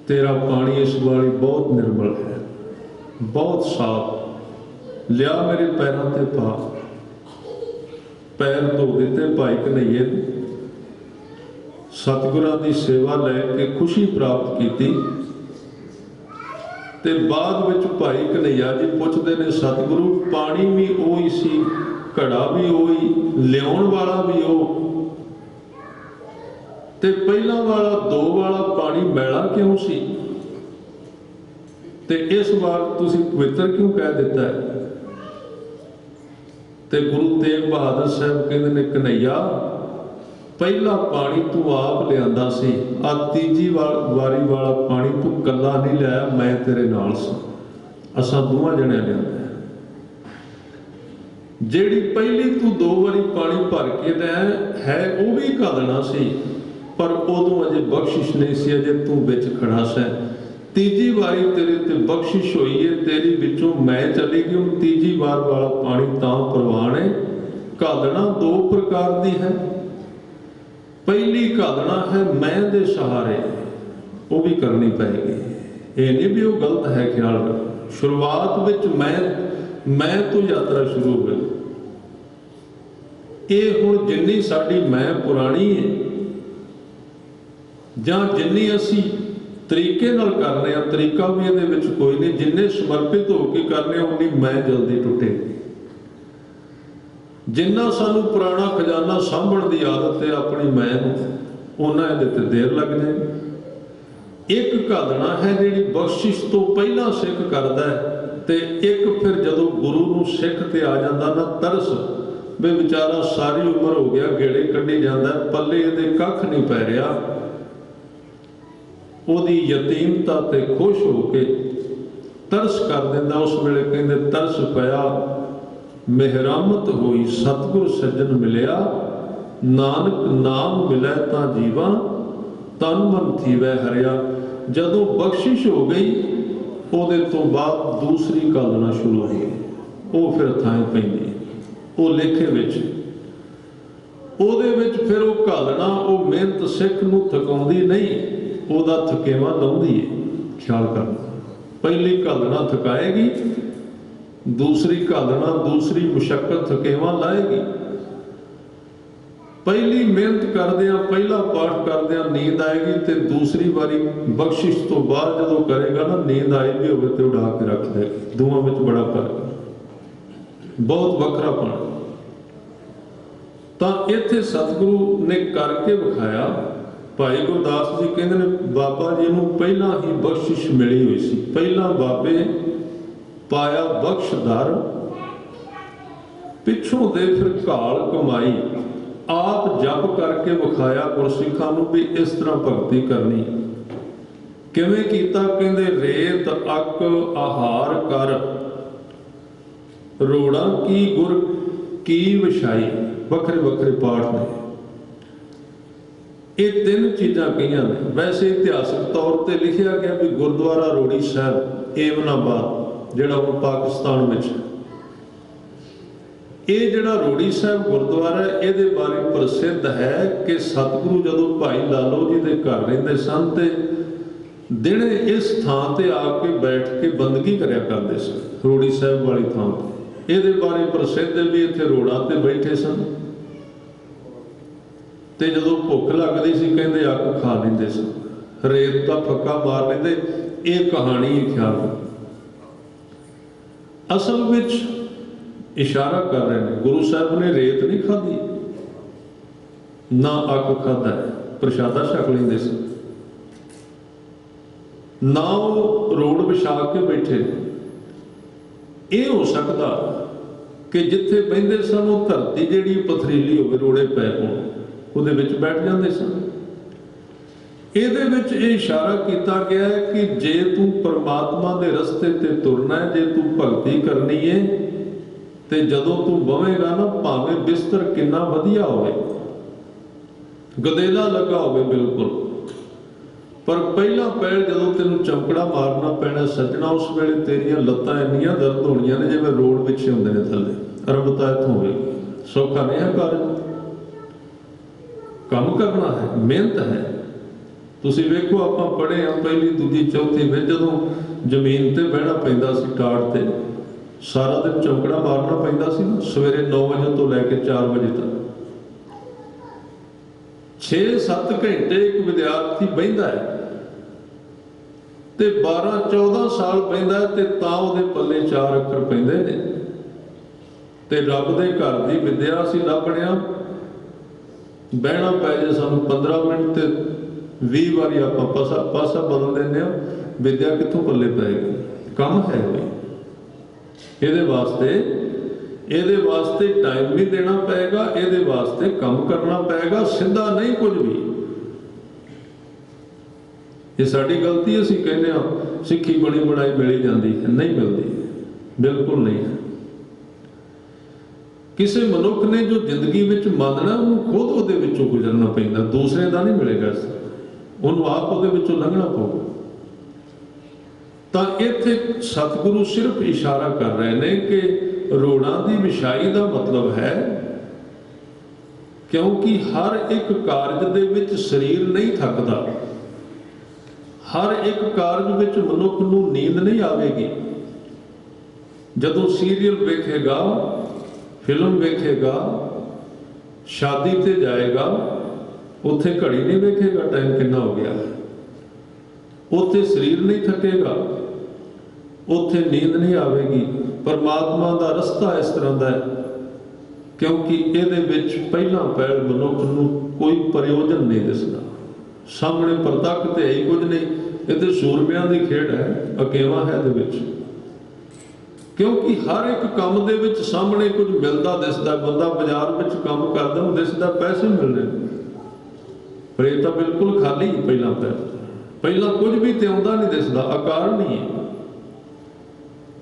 तेरा पानी इस बारी बहुत निर्मल है, बहुत साफ, लिया मेरे पैरों ते पा। पैर धो दिते भाई कन्हैये, सतगुरां दी सेवा लैके खुशी प्राप्त की। ते बाद विच भाई कन्हैया जी पुछदे ने सतगुरु पानी भी ओही सी, घड़ा भी ओही, लियाउण वाला भी ओ, ते पहला वाला दो वाला पानी मैला क्यों सी, ते इस बार तुसीं पवित्र क्यों कह दिता है। ते गुरु तेग बहादुर साहब कहते ने कन्हैया पहला पानी तू आप लियांदा सी, आ तीजी वारी वाला पानी तू कला नहीं लिया, मैं तेरे नाल सी, असां दोवां जणियां लियांदा। जेड़ी पहली तू दो बारी पानी भर के लिया है वो भी घालना सी, पर उदों अजे बख्शिश नहीं सी, अजे तू विच खड़ा सै। तीजी बारी तेरे ते बख्शिश हुई है, तेरी विचों मैं चली गई, हुण तीजी बार वाला पानी तां प्रवान है। घालना दो प्रकार दी है, पहली घालना है मैं दे सहारे, वो भी करनी पैगी, ये नहीं भी वो गलत है। ख्याल रख, शुरुआत विच मैं तो यात्रा शुरू हो गई, ये हुण जिन्नी साडी मैं पुरानी है जां जिन्नी असी तरीके नाल कर रहे हैं, तरीका भी इहदे विच कोई नहीं, जिन्ने समर्पित होकर कर रहे उन्नी मैं जल्दी टुटेगी। जिन्ना सानू पुराना खजाना सांभण की आदत है अपनी मैं उन्ना इहदे ते देर लग जाए। एक घालना है जिहड़ी बख्शिश तो पहला सिख करदा है, ते एक फिर जदों गुरु नूं सिख ते आ जांदा ना तरस, वे बेचारा सारी उम्र हो गया गेड़े कड्ढी जांदा, पल्ले इहदे कख नहीं पै रिहा, ओहदी यतीमता ते खुश होके तरस कर दिंदा। उस वेले कहंदे तरस पिया मेहरामत होई, सतगुर सज्जन मिलिया, नानक नाम मिलै तां जीवा, तन मन थीवै हरिया। जदों बख्शिश हो गई ਉਹਦੇ ਤੋਂ ਬਾਅਦ दूसरी घालना शुरू हो गई, वो फिर थां पैंदी, वो लेखे विच ਉਹਦੇ ਵਿੱਚ ਫਿਰ ਉਹ ਘਾਲਣਾ, ਉਹ ਮਿਹਨਤ ਸਿੱਖ ਨੂੰ ਥਕਾਉਂਦੀ ਨਹੀਂ, ਉਹਦਾ ਥਕੇਵਾ ਲਾਉਂਦੀ ਹੈ। ਖਿਆਲ ਕਰਨਾ, ਪਹਿਲੀ ਘਾਲਣਾ ਥਕਾਏਗੀ, दूसरी घालना दूसरी मुशक्कत थकेवा लाएगी। पहली मेहनत करदियां पहला पाठ करदियां नींद आएगी, तो दूसरी बारी बख्शिश तो बाद जदों करेगा ना नींद आई भी होवे तो उड़ा के रख देगी। दोवां विच बड़ा फर्क, बहुत वखरापन। तां इत्थे सतगुरु ने करके विखाया। भाई गुरदास जी कहते ने बाबा जी नूं पहला ही बख्शिश मिली हुई सी, पहला बाबे पाया बख्शदार, पिछों दे फिर घाल कमाई, आप जप करके विखाया गुरसिखां नूं भी इस तरह भगती करनी। किवें कीता, कहंदे रेत अक आहार कर, रोड़ा की गुर की विछाई। वखरे वखरे पाठ ने, ये तीन चीज़ां कहियां ने। वैसे इतिहासक तौर पर लिखिया गया भी गुरुद्वारा रोड़ी साहब एवनाबाद जिहड़ा हुण पाकिस्तान विच, ये जिहड़ा रोड़ी साहब गुरुद्वारा है, ये बारे प्रसिद्ध है कि सतगुरु जदों भाई लालो जी के घर रहिंदे सन ते दिने इस थां ते आके बैठ के बंदगी करया करदे सन, रोड़ी साहब वाली थां ते। ये बारे प्रसिद्ध है भी इत्थे रोड़ा ते बैठे सन ते जदों भुख लगदी सी कहंदे अक खा लैंदे सन, रेत का फक्का मार लेंदे। ये कहानी ख्याल असल विच इशारा कर रहे हैं, गुरु साहब ने रेत नहीं खाधी ना अक खाधा है, प्रशादा छक लेंदे सन, ना वो रोड विछा के बैठे। ये हो सकता कि जिथे बहिंदे सन वो धरती जिहड़ी पथरीली होवे, रोड़े पै होण, उहदे विच बैठ जांदे सन। ਇਹਦੇ ਵਿੱਚ ਇਹ ਇਸ਼ਾਰਾ ਕੀਤਾ ਗਿਆ ਹੈ ਕਿ ਜੇ ਤੂੰ ਪਰਮਾਤਮਾ ਦੇ ਰਸਤੇ ਤੇ ਤੁਰਨਾ ਹੈ, ਜੇ ਤੂੰ ਭਗਤੀ ਕਰਨੀ ਹੈ ਤੇ ਜਦੋਂ ਤੂੰ ਬਵੇਂਗਾ ਨਾ, ਭਾਵੇਂ ਬਿਸਤਰ ਕਿੰਨਾ ਵਧੀਆ ਹੋਵੇ, ਗਦੇਲਾ ਲੱਗਾ ਹੋਵੇ ਬਿਲਕੁਲ, ਪਰ ਪਹਿਲਾ ਪੈਰ ਜਦੋਂ ਤੈਨੂੰ ਚਮਕੜਾ ਮਾਰਨਾ ਪੈਣਾ ਸੱਜਣਾ, ਉਸ ਵੇਲੇ ਤੇਰੀਆਂ ਲੱਤਾਂ ਇੰਨੀਆਂ ਦਰਦ ਹੋਣੀਆਂ ਨੇ ਜਿਵੇਂ ਰੋਡ ਪਿੱਛੇ ਹੁੰਦੇ ਨੇ ਥੱਲੇ। ਅਰੰਭਤਾ ਇੱਥੋਂ ਹੋਵੇਗੀ। ਸੌਖਾ ਨਹੀਂ ਹੈ ਕਾਰਜ, ਕੰਮ ਕਰਨਾ ਹੈ, ਮਿਹਨਤ ਹੈ। ਤੁਸੀਂ ਵੇਖੋ ਆਪਾਂ ਪੜ੍ਹੇ ਹਾਂ ਪਹਿਲੀ ਦੂਜੀ ਚੌਥੀ ਵਿੱਚ, ਜਦੋਂ ਜ਼ਮੀਨ ਤੇ ਬਹਿਣਾ ਪੈਂਦਾ ਸੀ ਟਾੜ ਤੇ, ਸਾਰਾ ਦਿਨ ਚੌਂਕੜਾ ਮਾਰਨਾ ਪੈਂਦਾ ਸੀ ਨਾ, ਸਵੇਰੇ 9 ਵਜੇ ਤੋਂ ਲੈ ਕੇ 4 ਵਜੇ ਤੱਕ 6-7 ਘੰਟੇ ਇੱਕ ਵਿਦਿਆਰਥੀ ਬਹਿੰਦਾ ਹੈ ਤੇ 12-14 ਸਾਲ ਬਹਿੰਦਾ ਹੈ ਤੇ ਤਾਂ ਉਹਦੇ ਪੱਲੇ 4 ਅੱਖਰ ਪੈਂਦੇ ਨੇ। ਤੇ ਰੱਬ ਦੇ ਘਰ ਦੀ ਵਿਦਿਆ ਅਸੀਂ ਲੱਭਣਿਆ, ਬਹਿਣਾ ਪੈ ਜੇ ਸਾਨੂੰ 15 ਮਿੰਟ ਤੇ 20 ਵਾਰੀ ਆਪਾਂ ਪਾਸਾ ਬਦਲ ਦਿੰਦੇ ਹਾਂ, ਵਿਦਿਆ ਕਿੱਥੋਂ ਪੱਲੇ ਪਏਗੀ? ਕੰਮ ਹੈ ਵੀ ਇਹਦੇ ਵਾਸਤੇ ਟਾਈਮ ਵੀ ਦੇਣਾ ਪਏਗਾ, ਇਹਦੇ ਵਾਸਤੇ ਕੰਮ ਕਰਨਾ ਪਏਗਾ, ਸਿੱਧਾ ਨਹੀਂ ਕੁਝ ਵੀ। ਇਹ ਸਾਡੀ ਗਲਤੀ, ਅਸੀਂ ਕਹਿੰਦੇ ਹਾਂ ਸਿੱਖੀ ਬਣੀ ਬਣਾਈ ਮਿਲੀ ਜਾਂਦੀ ਹੈ, ਨਹੀਂ ਮਿਲਦੀ, ਬਿਲਕੁਲ ਨਹੀਂ ਹੈ। ਕਿਸੇ ਮਨੁੱਖ ਨੇ ਜੋ ਜ਼ਿੰਦਗੀ ਵਿੱਚ ਮੰਨਣਾ, ਉਹਨੂੰ ਖੁਦ ਉਹਦੇ ਵਿੱਚੋਂ ਗੁਜ਼ਰਨਾ ਪੈਂਦਾ, ਦੂਸਰੇ ਦਾ ਨਹੀਂ ਮਿਲੇਗਾ, ਉਹਨੂੰ ਆਪ ਉਹਦੇ ਵਿੱਚੋਂ ਲੰਘਣਾ ਪਊਗਾ। ਤਾਂ ਇੱਥੇ ਸਤਿਗੁਰੂ ਸਿਰਫ ਇਸ਼ਾਰਾ ਕਰ ਰਹੇ ਨੇ ਕਿ ਰੋੜਾਂ ਦੀ ਵਿਛਾਈ ਦਾ ਮਤਲਬ ਹੈ, ਕਿਉਂਕਿ ਹਰ ਇੱਕ ਕਾਰਜ ਦੇ ਵਿੱਚ ਸਰੀਰ ਨਹੀਂ ਥੱਕਦਾ, ਹਰ ਇੱਕ ਕਾਰਜ ਵਿੱਚ ਮਨੁੱਖ ਨੂੰ ਨੀਂਦ ਨਹੀਂ ਆਵੇਗੀ। ਜਦੋਂ ਸੀਰੀਅਲ ਵੇਖੇਗਾ, ਫਿਲਮ ਵੇਖੇਗਾ, ਸ਼ਾਦੀ ਤੇ ਜਾਏਗਾ, ਉੱਥੇ ਘੜੀ ਨਹੀਂ ਵੇਖੇਗਾ ਟਾਈਮ ਕਿੰਨਾ ਹੋ ਗਿਆ, ਉੱਥੇ ਸਰੀਰ ਨਹੀਂ ਥੱਕੇਗਾ, ਉੱਥੇ ਨੀਂਦ ਨਹੀਂ ਆਵੇਗੀ। ਪਰਮਾਤਮਾ ਦਾ ਰਸਤਾ ਇਸ ਤਰ੍ਹਾਂ ਦਾ ਹੈ ਕਿਉਂਕਿ ਇਹਦੇ ਵਿੱਚ ਪਹਿਲਾਂ ਪਹਿਲ ਮਨੁੱਖ ਨੂੰ ਕੋਈ ਪ੍ਰਯੋਜਨ ਨਹੀਂ ਦਿਸਦਾ, ਸਾਹਮਣੇ ਪ੍ਰਤੱਖ ਤੇ ਹੈ ਹੀ ਕੁਝ ਨਹੀਂ। ਇਹ ਤੇ ਸੂਰਮਿਆਂ ਦੀ ਖੇਡ ਹੈ, ਅਕੇਵਾ ਹੈ ਇਹਦੇ ਵਿੱਚ, ਕਿਉਂਕਿ ਹਰ ਇੱਕ ਕੰਮ ਦੇ ਵਿੱਚ ਸਾਹਮਣੇ ਕੁਝ ਮਿਲਦਾ ਦਿਸਦਾ। ਬੰਦਾ ਬਾਜ਼ਾਰ ਵਿੱਚ ਕੰਮ ਕਰਦਾ ਨੂੰ ਦਿਸਦਾ ਪੈਸੇ ਮਿਲਦੇ, ਪਰ ਇਹ ਤਾਂ ਬਿਲਕੁਲ ਖਾਲੀ ਪਹਿਲਾਂ ਕੁਝ ਵੀ ਤੇ ਆਉਂਦਾ ਨਹੀਂ ਦਿਸਦਾ, ਆਕਾਰ ਨਹੀਂ ਹੈ,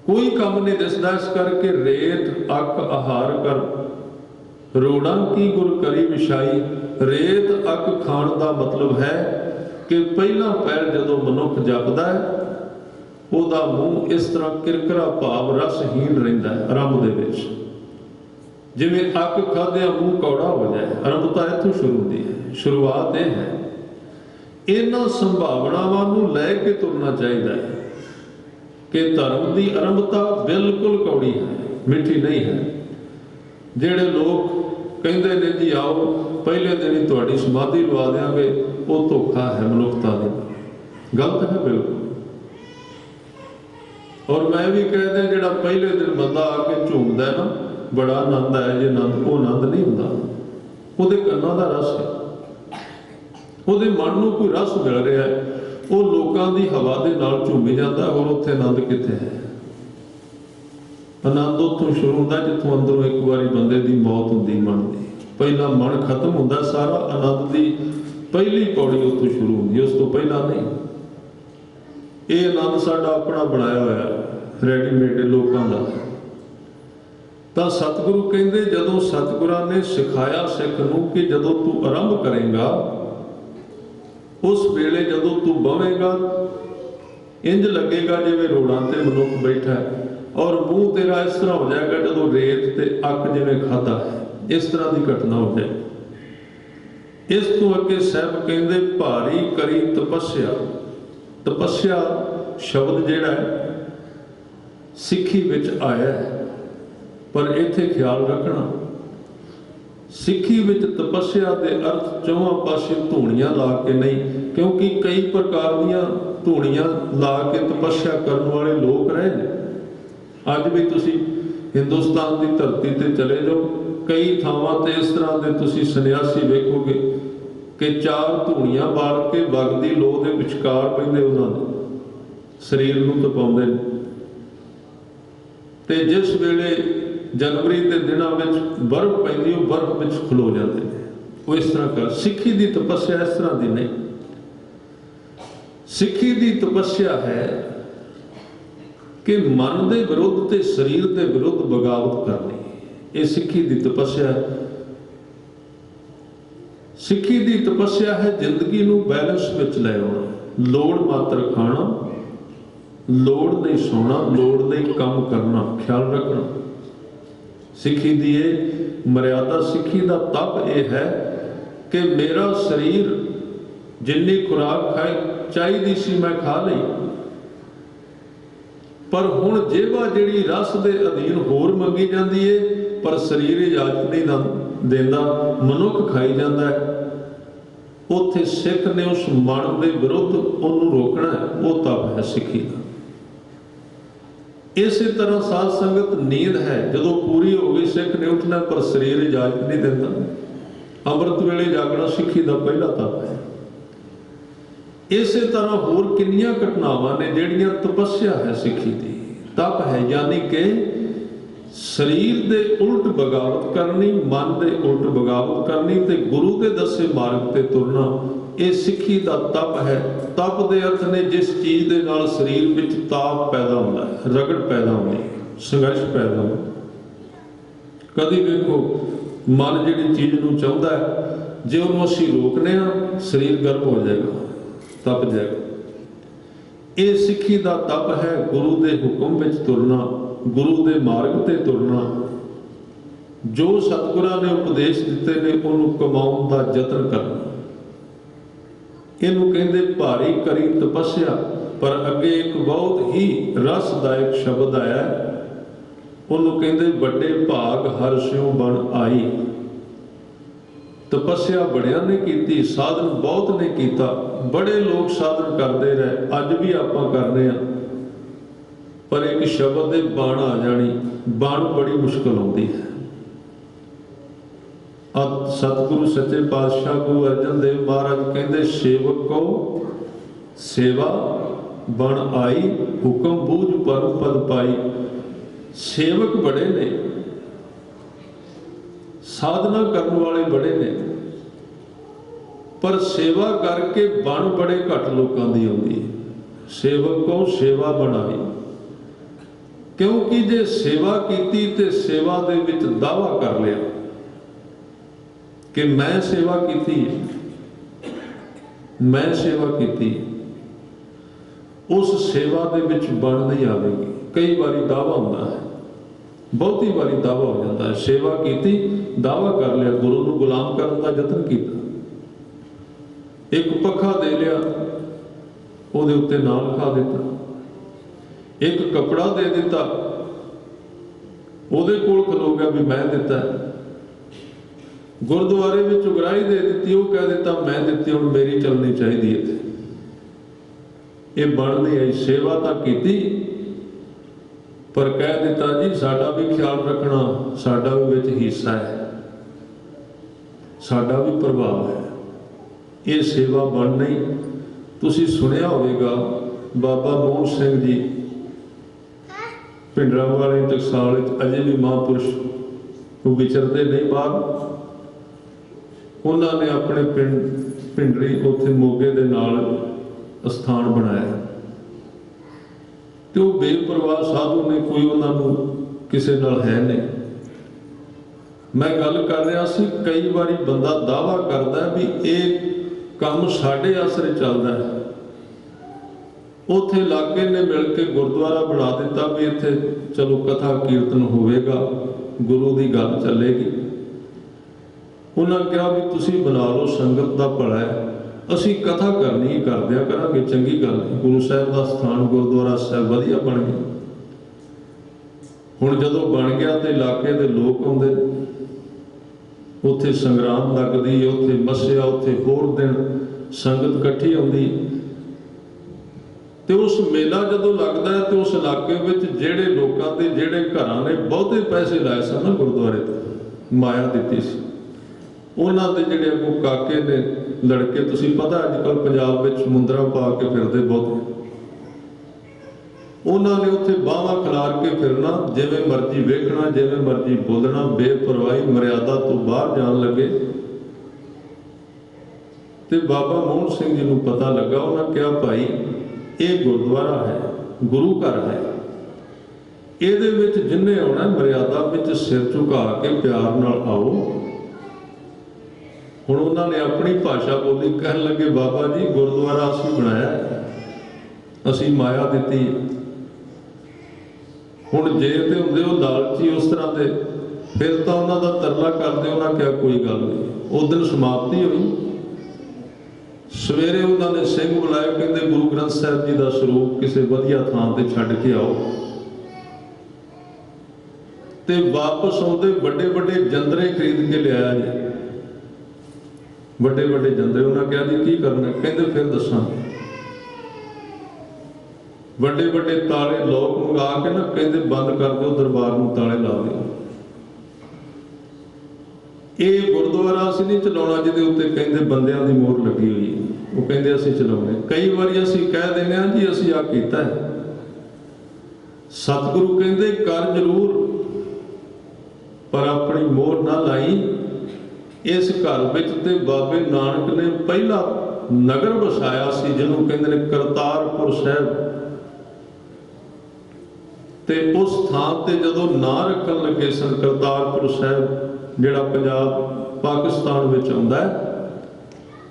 ਕੋਈ ਕੰਮ ਨਹੀਂ ਦਿਸਦਾ। ਇਸ ਕਰਕੇ ਰੇਤ ਅੱਕ ਆਹਾਰ ਕਰ ਰੋੜਾਂ ਕੀ ਗੁਰ ਕਰੀ ਵਿਛਾਈ। ਰੇਤ ਅੱਕ ਖਾਣ ਦਾ ਮਤਲਬ ਹੈ ਕਿ ਪਹਿਲਾ ਪੈਰ ਜਦੋਂ ਮਨੁੱਖ ਜਪਦਾ ਹੈ, ਉਹਦਾ ਮੂੰਹ ਇਸ ਤਰ੍ਹਾਂ ਕਿਰਕਰਾ ਭਾਵ ਰਸਹੀਣ ਰਹਿੰਦਾ ਹੈ ਆਰੰਭ ਦੇ ਵਿੱਚ, ਜਿਵੇਂ ਅੱਕ ਖਾਧਿਆਂ ਮੂੰਹ ਕੌੜਾ ਹੋ ਜਾਏ। ਆਰੰਭਤਾ ਇੱਥੋਂ ਸ਼ੁਰੂ ਹੁੰਦੀ ਹੈ, ਸ਼ੁਰੂਆਤ ਇਹ ਹੈ। ਇਹਨਾਂ ਸੰਭਾਵਨਾਵਾਂ ਨੂੰ ਲੈ ਕੇ ਤੁਰਨਾ ਚਾਹੀਦਾ ਹੈ ਕਿ ਧਰਮ ਦੀ ਆਰੰਭਤਾ ਬਿਲਕੁਲ ਕੌੜੀ ਹੈ, ਮਿੱਠੀ ਨਹੀਂ ਹੈ। ਜਿਹੜੇ ਲੋਕ ਕਹਿੰਦੇ ਨੇ ਜੀ ਆਓ ਪਹਿਲੇ ਦਿਨ ਹੀ ਤੁਹਾਡੀ ਸਮਾਧੀ ਲਵਾ ਦਿਆਂਗੇ, ਉਹ ਧੋਖਾ ਹੈ ਮਨੁੱਖਤਾ ਦੀ, ਗਲਤ ਹੈ ਬਿਲਕੁਲ। ਔਰ ਮੈਂ ਵੀ ਕਹਿੰਦਾ ਜਿਹੜਾ ਪਹਿਲੇ ਦਿਨ ਬੰਦਾ ਆ ਕੇ ਝੂਮਦਾ ਨਾ, ਬੜਾ ਆਨੰਦ ਆਇਆ ਜੇ ਆਨੰਦ, ਉਹ ਆਨੰਦ ਨਹੀਂ ਹੁੰਦਾ, ਉਹਦੇ ਕੰਨਾਂ ਦਾ ਰਸ ਹੈ, ਉਹਦੇ ਮਨ ਨੂੰ ਕੋਈ ਰਸ ਮਿਲ ਰਿਹਾ ਹੈ, ਉਹ ਲੋਕਾਂ ਦੀ ਹਵਾ ਦੇ ਨਾਲ ਝੂਮੀ ਜਾਂਦਾ। ਔਰ ਉੱਥੇ ਆਨੰਦ ਕਿੱਥੇ ਹੈ? ਆਨੰਦ ਉੱਥੋਂ ਸ਼ੁਰੂ ਹੁੰਦਾ ਜਿੱਥੋਂ ਅੰਦਰੋਂ ਇੱਕ ਵਾਰੀ ਬੰਦੇ ਦੀ ਮੌਤ ਹੁੰਦੀ ਮਨ ਦੀ, ਪਹਿਲਾਂ ਮਨ ਖਤਮ ਹੁੰਦਾ ਸਾਰਾ। ਆਨੰਦ ਦੀ ਪਹਿਲੀ ਪੌੜੀ ਉੱਥੋਂ ਸ਼ੁਰੂ ਹੁੰਦੀ, ਉਸ ਤੋਂ ਪਹਿਲਾਂ ਨਹੀਂ। ਇਹ ਆਨੰਦ ਸਾਡਾ ਆਪਣਾ ਬਣਾਇਆ ਹੋਇਆ, ਰੈਡੀਮੇਡ ਲੋਕਾਂ ਦਾ। ਤਾਂ ਸਤਿਗੁਰੂ ਕਹਿੰਦੇ, ਜਦੋਂ ਸਤਿਗੁਰਾਂ ਨੇ ਸਿਖਾਇਆ ਸਿੱਖ ਨੂੰ ਕਿ ਜਦੋਂ ਤੂੰ ਆਰੰਭ ਕਰੇਗਾ, ਉਸ ਵੇਲੇ ਜਦੋਂ ਤੂੰ ਬਵੇਂਗਾ, ਇੰਜ ਲੱਗੇਗਾ ਜਿਵੇਂ ਰੋੜਾਂ ਤੇ ਮਨੁੱਖ ਬੈਠਾ ਹੈ, और मूँह तेरा इस तरह हो जाएगा जो रेत ते अक जिवें खाधा है, इस तरह की घटना हो जाए। इस तो अगे साहब कहते भारी करी तपस्या। तपस्या शब्द जिहड़ा है सिੱਖੀ विच आया है, पर इत्थे ख्याल रखना सिੱਖੀ विच तपस्या के अर्थ चौहां पासे धूणियां ला के नहीं, क्योंकि कई प्रकार दीयां धूणियां ला के तपस्या करने वाले लोग रहे ने। अज भी तुसी हिंदुस्तान की धरती ते चले जाओ, कई थावां ते इस तरह के तुसी सन्यासी वेखोगे कि 4 धूणियां बाल के वगदी लोह के विचकार पैंदे उन्हां दे शरीर नूं तपाउंदे ने। ते जिस वेले जनवरी के दिनों में बर्फ पैंदी वो बर्फ में खलो जाते हैं। वो इस तरह कर सिੱਖੀ की तपस्या इस तरह की नहीं। सिੱਖੀ की तपस्या है कि मन के विरुद्ध ते शरीर के विरुद्ध बगावत करनी, ये सिੱਖੀ की तपस्या है। सिੱਖੀ की तपस्या है जिंदगी नूं बैलेंस विच ले आउणा, लोड़ मात्र खाना, लोड़ नहीं सोना, लोड़ नहीं काम करना, ख्याल रखना। सिੱਖੀ की ये मर्यादा, सिੱਖੀ का तप यह है कि मेरा शरीर जिन्नी खुराक खाए चाहिए सी मैं खा ली, पर हुण जेवा जिहड़ी रस के अधीन होर मंगी जाती है, पर शरीर इजाजत नहीं देंदा, मनुख खाई जाता है। उत्थे सिख ने उस मन के विरुद्ध उन्होंने रोकना है, वो तप है सिੱਖੀ का। इसी तरह साध संगत नींद है, जो पूरी हो गई सिख ने उठना, पर शरीर इजाजत नहीं देता। अमृत वेले जागना सिੱਖੀ का पहला तप है। इसी तरह होर कितनियां घटनावां ने जिहड़ियां तपस्या है सिੱਖੀ की, तप है, यानी कि शरीर के उल्ट बगावत करनी, मन के उल्ट बगावत करनी, ते गुरु के दसे मार्ग ते तुरना, ये सिੱਖੀ का तप है। तप के अर्थ ने जिस चीज़ के नाल शरीर में ताप पैदा होता है, रगड़ पैदा होती है, संघर्ष पैदा होता। कभी देखो मन जिहड़ी चीज़ नूं चाहुंदा है, जे उहनूं असीं रोकने आ शरीर गर्म हो जाएगा, तप जाएगा। ये सिੱਖੀ का तप है, गुरु के हुक्म विच तुरना, गुरु के मार्ग ते तुरना, जो सतगुरां ने उपदेश दिते ने उहनूं कमाउण दा यतन करना। इनू कहते भारी करी तपस्या। पर अगे एक बहुत ही रसदायक शब्द आया, उन्होंने कहते बड़े भाग हर स्यों बन आई। तपस्या बड़िया ने की, साधन बहुत ने किया, बड़े लोग साधन करते रहे, अज भी आप करने, पर एक शब्द दे बन आ जानी, बन बड़ी मुश्किल आती है। सतगुरु सच्चे पातशाह गुरु अर्जन देव महाराज कहते सेवक को सेवा बन आई, हुक्म बूझ पर पद पाई। सेवक बड़े ने, साधना करने वाले बड़े ने, पर सेवा करके बन बड़े घट लोगों की आती है। सेवक को सेवा बनाई, क्योंकि जे सेवा की ते सेवा दे विच दावा कर लिया कि मैं सेवा की, मैं सेवा की, उस सेवा दे विच बन नहीं आवेगी। कई बारी दावा होता है, बहुती बारी दावा हो जाता है। सेवा की, दावा कर लिया, गुरु नूं गुलाम करने का यतन किया, एक पखा दे लिया, उहदे उत्ते नाम लिखा दिता, एक कपड़ा दे दिता, उहदे कोल खलो गया भी मैं दिता है। गुरुद्वारे में उगराही दे दी, वो कह दिता मैं दी, हुण मेरी चलनी चाहिए थी। ये बन नहीं आई। सेवा तो की, पर कह दिता जी साडा भी ख्याल रखना, साडा भी विच हिस्सा है, साडा भी प्रभाव है। ये सेवा बन नहीं। तुसी सुनिया होगा बाबा मोहन सिंह जी पिंडरां वाले टकसाल अजे भी महापुरुष विचरते नहीं बाहर। उन्होंने अपने पिंड पिंडरी उत्थे मोगे दे नाल स्थान बनाया, तो बेपरवाह साधु ने, कोई उन्होंने किसी नाल है नहीं। मैं गल कर रहा सी, कई बारी बंदा दावा करता भी ये काम साढ़े आसरे चलता है, ਉੱਥੇ ਇਲਾਕੇ ਨੇ ਮਿਲ ਕੇ ਗੁਰਦੁਆਰਾ ਬਣਾ ਦਿੱਤਾ ਵੀ ਇੱਥੇ ਚਲੋ ਕਥਾ ਕੀਰਤਨ ਹੋਵੇਗਾ, ਗੁਰੂ ਦੀ ਗੱਲ ਚੱਲੇਗੀ। ਉਹਨਾਂ ਕਿਹਾ ਵੀ ਤੁਸੀਂ ਬਣਾ ਲਓ, ਸੰਗਤ ਦਾ ਭਲਾ ਹੈ, ਅਸੀਂ ਕਥਾ ਕਰਨੀ ਹੀ ਕਰਦਿਆਂ ਕਰਾਂਗੇ, ਚੰਗੀ ਗੱਲ ਨਹੀਂ। ਗੁਰੂ ਸਾਹਿਬ ਦਾ ਸਥਾਨ ਗੁਰਦੁਆਰਾ ਸਾਹਿਬ ਵਧੀਆ ਬਣ ਗਿਆ। ਹੁਣ ਜਦੋਂ ਬਣ ਗਿਆ ਤੇ ਇਲਾਕੇ ਦੇ ਲੋਕ ਆਉਂਦੇ, ਉੱਥੇ ਸੰਗਰਾਮ ਲੱਗਦੀ, ਉੱਥੇ ਮੱਸਿਆ, ਉੱਥੇ ਹੋਰ ਦਿਨ ਸੰਗਤ ਇਕੱਠੀ ਆਉਂਦੀ। ਤੇ ਉਸ ਮੇਲਾ ਜਦੋਂ ਲੱਗਦਾ ਹੈ ਤੇ ਉਸ ਇਲਾਕੇ ਵਿੱਚ ਜਿਹੜੇ ਲੋਕਾਂ ਦੇ ਜਿਹੜੇ ਘਰਾਂ ਨੇ ਬਹੁਤੇ ਪੈਸੇ ਲਾਏ ਸਨ ਨਾ ਗੁਰਦੁਆਰੇ ਤੇ, ਮਾਇਆ ਦਿੱਤੀ ਸੀ, ਉਹਨਾਂ ਦੇ ਜਿਹੜੇ ਅੱਗੋਂ ਕਾਕੇ ਨੇ ਲੜਕੇ, ਤੁਸੀਂ ਪਤਾ ਅੱਜ ਕੱਲ੍ਹ ਪੰਜਾਬ ਵਿੱਚ ਮੁੰਦਰਾਂ ਪਾ ਕੇ ਫਿਰਦੇ ਬਹੁਤੇ, ਉਹਨਾਂ ਨੇ ਉੱਥੇ ਬਾਹਾਂ ਖਿਲਾਰ ਕੇ ਫਿਰਨਾ, ਜਿਵੇਂ ਮਰਜ਼ੀ ਵੇਖਣਾ, ਜਿਵੇਂ ਮਰਜ਼ੀ ਬੋਲਣਾ, ਬੇਪਰਵਾਹੀ, ਮਰਿਆਦਾ ਤੋਂ ਬਾਹਰ ਜਾਣ ਲੱਗੇ। ਤੇ ਬਾਬਾ ਮੋਹਨ ਸਿੰਘ ਜੀ ਨੂੰ ਪਤਾ ਲੱਗਾ। ਉਹਨਾਂ ਕਿਹਾ ਭਾਈ ਇਹ ਗੁਰਦੁਆਰਾ ਹੈ, ਗੁਰੂ ਘਰ ਹੈ, ਇਹਦੇ ਵਿੱਚ ਜਿੰਨੇ ਆਉਣਾ ਮਰਿਆਦਾ ਵਿੱਚ ਸਿਰ ਝੁਕਾ ਕੇ ਪਿਆਰ ਨਾਲ ਆਓ। ਹੁਣ ਉਹਨਾਂ ਨੇ ਆਪਣੀ ਭਾਸ਼ਾ ਬੋਲੀ, ਕਹਿਣ ਲੱਗੇ ਬਾਬਾ ਜੀ ਗੁਰਦੁਆਰਾ ਅਸੀਂ ਬਣਾਇਆ, ਅਸੀਂ ਮਾਇਆ ਦਿੱਤੀ। ਹੁਣ ਜੇ ਤੇ ਹੁੰਦੇ ਉਹ ਲਾਲਚੀ ਉਸ ਤਰ੍ਹਾਂ ਦੇ, ਫਿਰ ਤਾਂ ਉਹਨਾਂ ਦਾ ਤਰਲਾ ਕਰਦੇ। ਉਹਨਾਂ ਕਿਹਾ ਕੋਈ ਗੱਲ ਨਹੀਂ। ਉਸ ਦਿਨ ਸਮਾਪਤੀ ਹੋਈ। ਸਵੇਰੇ ਉਹਨਾਂ ਨੇ ਸਿੰਘ ਬੁਲਾਏ, ਕਹਿੰਦੇ ਗੁਰੂ ਗ੍ਰੰਥ ਸਾਹਿਬ ਜੀ ਦਾ ਸਰੂਪ ਕਿਸੇ ਵਧੀਆ ਥਾਂ ਤੇ ਛੱਡ ਕੇ ਆਓ। ਤੇ ਵਾਪਸ ਆਉਂਦੇ ਵੱਡੇ ਵੱਡੇ ਜੰਦਰੇ ਖਰੀਦ ਕੇ ਲਿਆਇਆ ਜੀ, ਵੱਡੇ ਵੱਡੇ ਜੰਦਰੇ। ਉਹਨਾਂ ਕਿਹਾ ਜੀ ਕੀ ਕਰਨਾ? ਕਹਿੰਦੇ ਫਿਰ ਦੱਸਾਂਗੇ। ਵੱਡੇ ਵੱਡੇ ਤਾਲੇ ਲੋਕ ਮੰਗਾ ਕੇ ਨਾ, ਕਹਿੰਦੇ ਬੰਦ ਕਰ ਦਿਓ, ਦਰਬਾਰ ਨੂੰ ਤਾਲੇ ਲਾ ਦਿਓ। ਇਹ ਗੁਰਦੁਆਰਾ ਅਸੀਂ ਨਹੀਂ ਚਲਾਉਣਾ ਜਿਹਦੇ ਉੱਤੇ ਕਹਿੰਦੇ ਬੰਦਿਆਂ ਦੀ ਮੋਹਰ ਲੱਗੀ ਹੋਈ ਹੈ, ਉਹ ਕਹਿੰਦੇ ਅਸੀਂ ਚਲਾਉਣੇ। ਕਈ ਵਾਰੀ ਅਸੀਂ ਕਹਿ ਦਿੰਦੇ ਹਾਂ ਜੀ ਅਸੀਂ ਆ ਕੀਤਾ ਹੈ। ਸਤਿਗੁਰੂ ਕਹਿੰਦੇ ਕਰ ਜ਼ਰੂਰ, ਪਰ ਆਪਣੀ ਮੋਹਰ ਨਾ ਲਾਈ। ਇਸ ਘਰ ਵਿੱਚ ਤੇ ਬਾਬੇ ਨਾਨਕ ਨੇ ਪਹਿਲਾ ਨਗਰ ਵਸਾਇਆ ਸੀ, ਜਿਹਨੂੰ ਕਹਿੰਦੇ ਨੇ ਕਰਤਾਰਪੁਰ ਸਾਹਿਬ। ਤੇ ਉਸ ਥਾਂ ਤੇ ਜਦੋਂ ਨਾਂ ਰੱਖਣ ਲੱਗੇ ਸਨ ਕਰਤਾਰਪੁਰ ਸਾਹਿਬ, ਜਿਹੜਾ ਪੰਜਾਬ ਪਾਕਿਸਤਾਨ ਵਿੱਚ ਆਉਂਦਾ ਹੈ,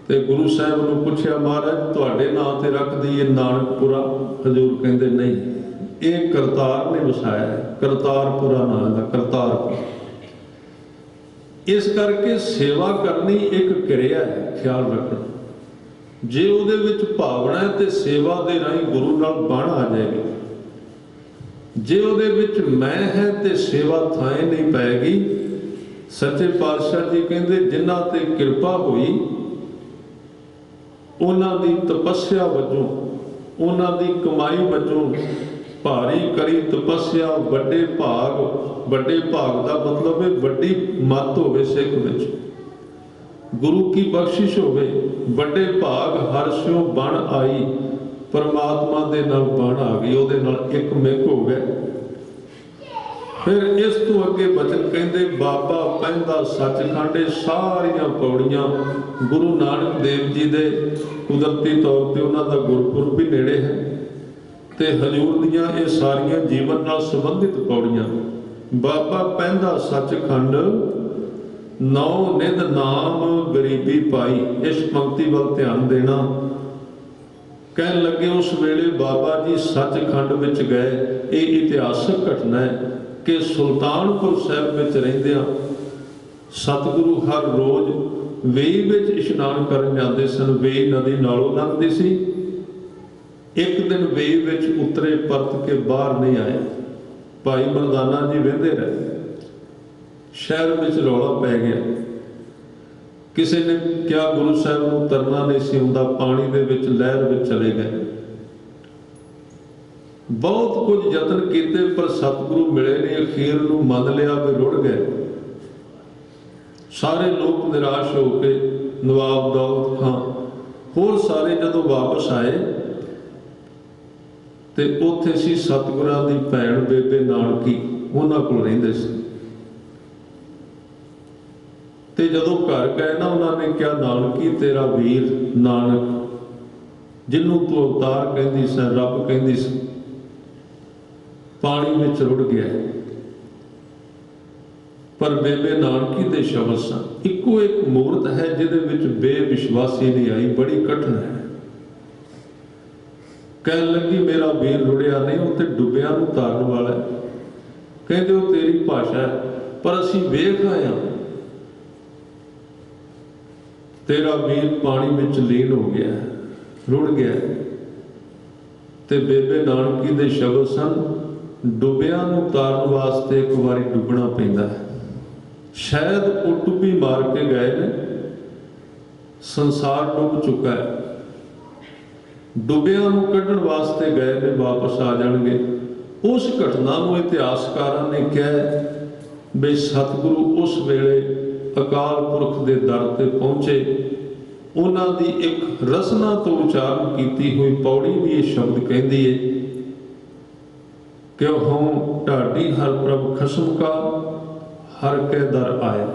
ਤੇ ਗੁਰੂ ਸਾਹਿਬ ਨੂੰ ਪੁੱਛਿਆ ਮਹਾਰਾਜ ਤੁਹਾਡੇ ਨਾਂ ਤੇ ਰੱਖ ਦਈਏ ਨਾਨਕਪੁਰਾ? ਹਜ਼ੂਰ ਕਹਿੰਦੇ ਨਹੀਂ, ਇਹ ਕਰਤਾਰ ਨੇ ਵਸਾਇਆ ਹੈ, ਕਰਤਾਰਪੁਰਾ ਨਾਂ ਦਾ, ਕਰਤਾਰਪੁਰ। ਇਸ ਕਰਕੇ ਸੇਵਾ ਕਰਨੀ ਇੱਕ ਕਿਰਿਆ ਹੈ, ਖਿਆਲ ਰੱਖਣਾ। ਜੇ ਉਹਦੇ ਵਿੱਚ ਭਾਵਨਾ ਹੈ ਤੇ ਸੇਵਾ ਦੇ ਰਾਹੀਂ ਗੁਰੂ ਨਾਲ ਬਣ ਆ ਜਾਏਗੀ। ਜੇ ਉਹਦੇ ਵਿੱਚ ਮੈਂ ਹੈ ਤੇ ਸੇਵਾ ਥਾਂ ਨਹੀਂ ਪਏਗੀ। ਸੱਚੇ ਪਾਤਸ਼ਾਹ ਜੀ ਕਹਿੰਦੇ ਜਿਨ੍ਹਾਂ ਤੇ ਕਿਰਪਾ ਹੋਈ, ਉਹਨਾਂ ਦੀ ਤਪੱਸਿਆ ਵਜੋਂ, ਉਹਨਾਂ ਦੀ ਕਮਾਈ ਵਜੋਂ ਭਾਰੀ ਕਰੀ ਤਪੱਸਿਆ, ਵੱਡੇ ਭਾਗ। ਵੱਡੇ ਭਾਗ ਦਾ ਮਤਲਬ ਹੈ ਵੱਡੀ ਮੱਤ ਹੋਵੇ ਸਿੱਖ ਵਿੱਚ, ਗੁਰੂ ਕੀ ਬਖਸ਼ਿਸ਼ ਹੋਵੇ। ਵੱਡੇ ਭਾਗ ਹਰ ਸਿਉ ਬਣ ਆਈ, ਪਰਮਾਤਮਾ ਦੇ ਨਾਲ ਬਣ ਆ ਗਈ, ਉਹਦੇ ਨਾਲ ਇੱਕ ਮਿਕ ਹੋ ਗਏ। ਫਿਰ ਇਸ ਤੋਂ ਅੱਗੇ ਬਚਨ ਕਹਿੰਦੇ ਬਾਬਾ ਪੈਂਦਾ ਸੱਚਖੰਡ। ਸਾਰੀਆਂ ਪੌੜੀਆਂ ਗੁਰੂ ਨਾਨਕ ਦੇਵ ਜੀ ਦੇ ਕੁਦਰਤੀ ਤੌਰ ਤੇ ਉਹਨਾਂ ਦਾ ਗੁਰਪੁਰਬ ਵੀ ਨੇੜੇ ਹੈ, ਤੇ ਹਜ਼ੂਰ ਦੀਆਂ ਇਹ ਸਾਰੀਆਂ ਜੀਵਨ ਨਾਲ ਸੰਬੰਧਿਤ ਪੌੜੀਆਂ। ਬਾਬਾ ਪੈਂਦਾ ਸੱਚਖੰਡ, ਨੌ ਨਿਧ ਨਾਮ ਗਰੀਬੀ ਪਾਈ। ਇਸ ਪੰਕਤੀ ਵੱਲ ਧਿਆਨ ਦੇਣਾ। ਕਹਿਣ ਲੱਗੇ ਉਸ ਵੇਲੇ ਬਾਬਾ ਜੀ ਸੱਚਖੰਡ ਵਿੱਚ ਗਏ। ਇਹ ਇਤਿਹਾਸਕ ਘਟਨਾ ਹੈ ਕਿ ਸੁਲਤਾਨਪੁਰ ਸਾਹਿਬ ਵਿੱਚ ਰਹਿੰਦਿਆਂ ਸਤਿਗੁਰੂ ਹਰ ਰੋਜ਼ ਵੇਈ ਵਿੱਚ ਇਸ਼ਨਾਨ ਕਰਨ ਜਾਂਦੇ ਸਨ। ਵੇਈ ਨਦੀ ਨਾਲੋਂ ਲੰਘਦੀ ਸੀ। ਇੱਕ ਦਿਨ ਵੇਈ ਵਿੱਚ ਉਤਰੇ, ਪਰਤ ਕੇ ਬਾਹਰ ਨਹੀਂ ਆਏ। ਭਾਈ ਮਰਦਾਨਾ ਜੀ ਵਹਿੰਦੇ ਰਹੇ। ਸ਼ਹਿਰ ਵਿੱਚ ਰੌਲਾ ਪੈ ਗਿਆ। ਕਿਸੇ ਨੇ ਕਿਹਾ ਗੁਰੂ ਸਾਹਿਬ ਨੂੰ ਤਰਨਾ ਨਹੀਂ ਸੀ ਆਉਂਦਾ, ਪਾਣੀ ਦੇ ਵਿੱਚ ਲਹਿਰ ਵਿੱਚ ਚਲੇ ਗਏ। ਬਹੁਤ ਕੁਝ ਯਤਨ ਕੀਤੇ ਪਰ ਸਤਿਗੁਰੂ ਮਿਲੇ ਨਹੀਂ। ਅਖੀਰ ਨੂੰ ਮੰਨ ਲਿਆ ਵੀ ਰੁੜ ਗਏ। ਸਾਰੇ ਲੋਕ ਨਿਰਾਸ਼ ਹੋ ਕੇ ਨਵਾਬ ਦੌਲਤ ਖਾਂ ਹੋਰ ਸਾਰੇ ਜਦੋਂ ਵਾਪਸ ਆਏ ਤੇ ਉੱਥੇ ਸੀ ਸਤਿਗੁਰਾਂ ਦੀ ਭੈਣ ਬੇਬੇ ਨਾਨਕੀ, ਉਹਨਾਂ ਕੋਲ ਰਹਿੰਦੇ ਸੀ। ਤੇ ਜਦੋਂ ਘਰ ਗਏ ਨਾ, ਉਹਨਾਂ ਨੇ ਕਿਹਾ ਨਾਨਕੀ ਤੇਰਾ ਵੀਰ ਨਾਨਕ, ਜਿਹਨੂੰ ਤੂੰ ਅਵਤਾਰ ਕਹਿੰਦੀ ਸੀ, ਰੱਬ ਕਹਿੰਦੀ ਸੀ, ਪਾਣੀ ਵਿੱਚ ਰੁੜ ਗਿਆ। ਪਰ ਬੇਬੇ ਨਾਨਕੀ ਦੇ ਸ਼ਬਦ ਸਨ। ਇੱਕੋ ਇੱਕ ਮੂਰਤ ਹੈ ਜਿਹਦੇ ਵਿੱਚ ਬੇਵਿਸ਼ਵਾਸੀ ਨਹੀਂ ਆਈ। ਬੜੀ ਕਠਿਨ ਹੈ। ਕਹਿਣ ਲੱਗੀ ਮੇਰਾ ਵੀਰ ਰੁੜਿਆ ਨਹੀਂ, ਉਹ ਤੇ ਡੁੱਬਿਆਂ ਨੂੰ ਤਾਰਨ ਵਾਲਾ ਹੈ। ਕਹਿੰਦੇ ਉਹ ਤੇਰੀ ਭਾਸ਼ਾ ਹੈ, ਪਰ ਅਸੀਂ ਵੇਖ ਆਏ ਹਾਂ ਤੇਰਾ ਵੀਰ ਪਾਣੀ ਵਿੱਚ ਲੀਨ ਹੋ ਗਿਆ, ਰੁੜ ਗਿਆ। ਤੇ ਬੇਬੇ ਨਾਨਕੀ ਦੇ ਸ਼ਬਦ ਸਨ, ਡੁੱਬਿਆਂ ਨੂੰ ਤਾਰਨ ਵਾਸਤੇ ਇੱਕ ਵਾਰੀ ਡੁੱਬਣਾ ਪੈਂਦਾ ਹੈ। ਸ਼ਾਇਦ ਉਹ ਟੁੱਬੀ ਮਾਰ ਕੇ ਗਏ ਨੇ, ਸੰਸਾਰ ਡੁੱਬ ਚੁੱਕਾ ਹੈ, ਡੁੱਬਿਆਂ ਨੂੰ ਕੱਢਣ ਵਾਸਤੇ ਗਏ ਨੇ, ਵਾਪਸ ਆ ਜਾਣਗੇ। ਉਸ ਘਟਨਾ ਨੂੰ ਇਤਿਹਾਸਕਾਰਾਂ ਨੇ ਕਿਹਾ ਵੀ ਸਤਿਗੁਰੂ ਉਸ ਵੇਲੇ ਅਕਾਲ ਪੁਰਖ ਦੇ ਦਰ ਤੇ ਪਹੁੰਚੇ। ਉਹਨਾਂ ਦੀ ਇੱਕ ਰਸਨਾ ਤੋਂ ਉਚਾਰਨ ਕੀਤੀ ਹੋਈ ਪੌੜੀ ਵੀ ਇਹ ਸ਼ਬਦ ਕਹਿੰਦੀ ਹੈ ਕਿ ਹੋਂ ਢਾਡੀ ਹਰ ਪ੍ਰਭ ਖਸਮ ਕਾ ਹਰ ਕੇ ਦਰ ਆਇਆ।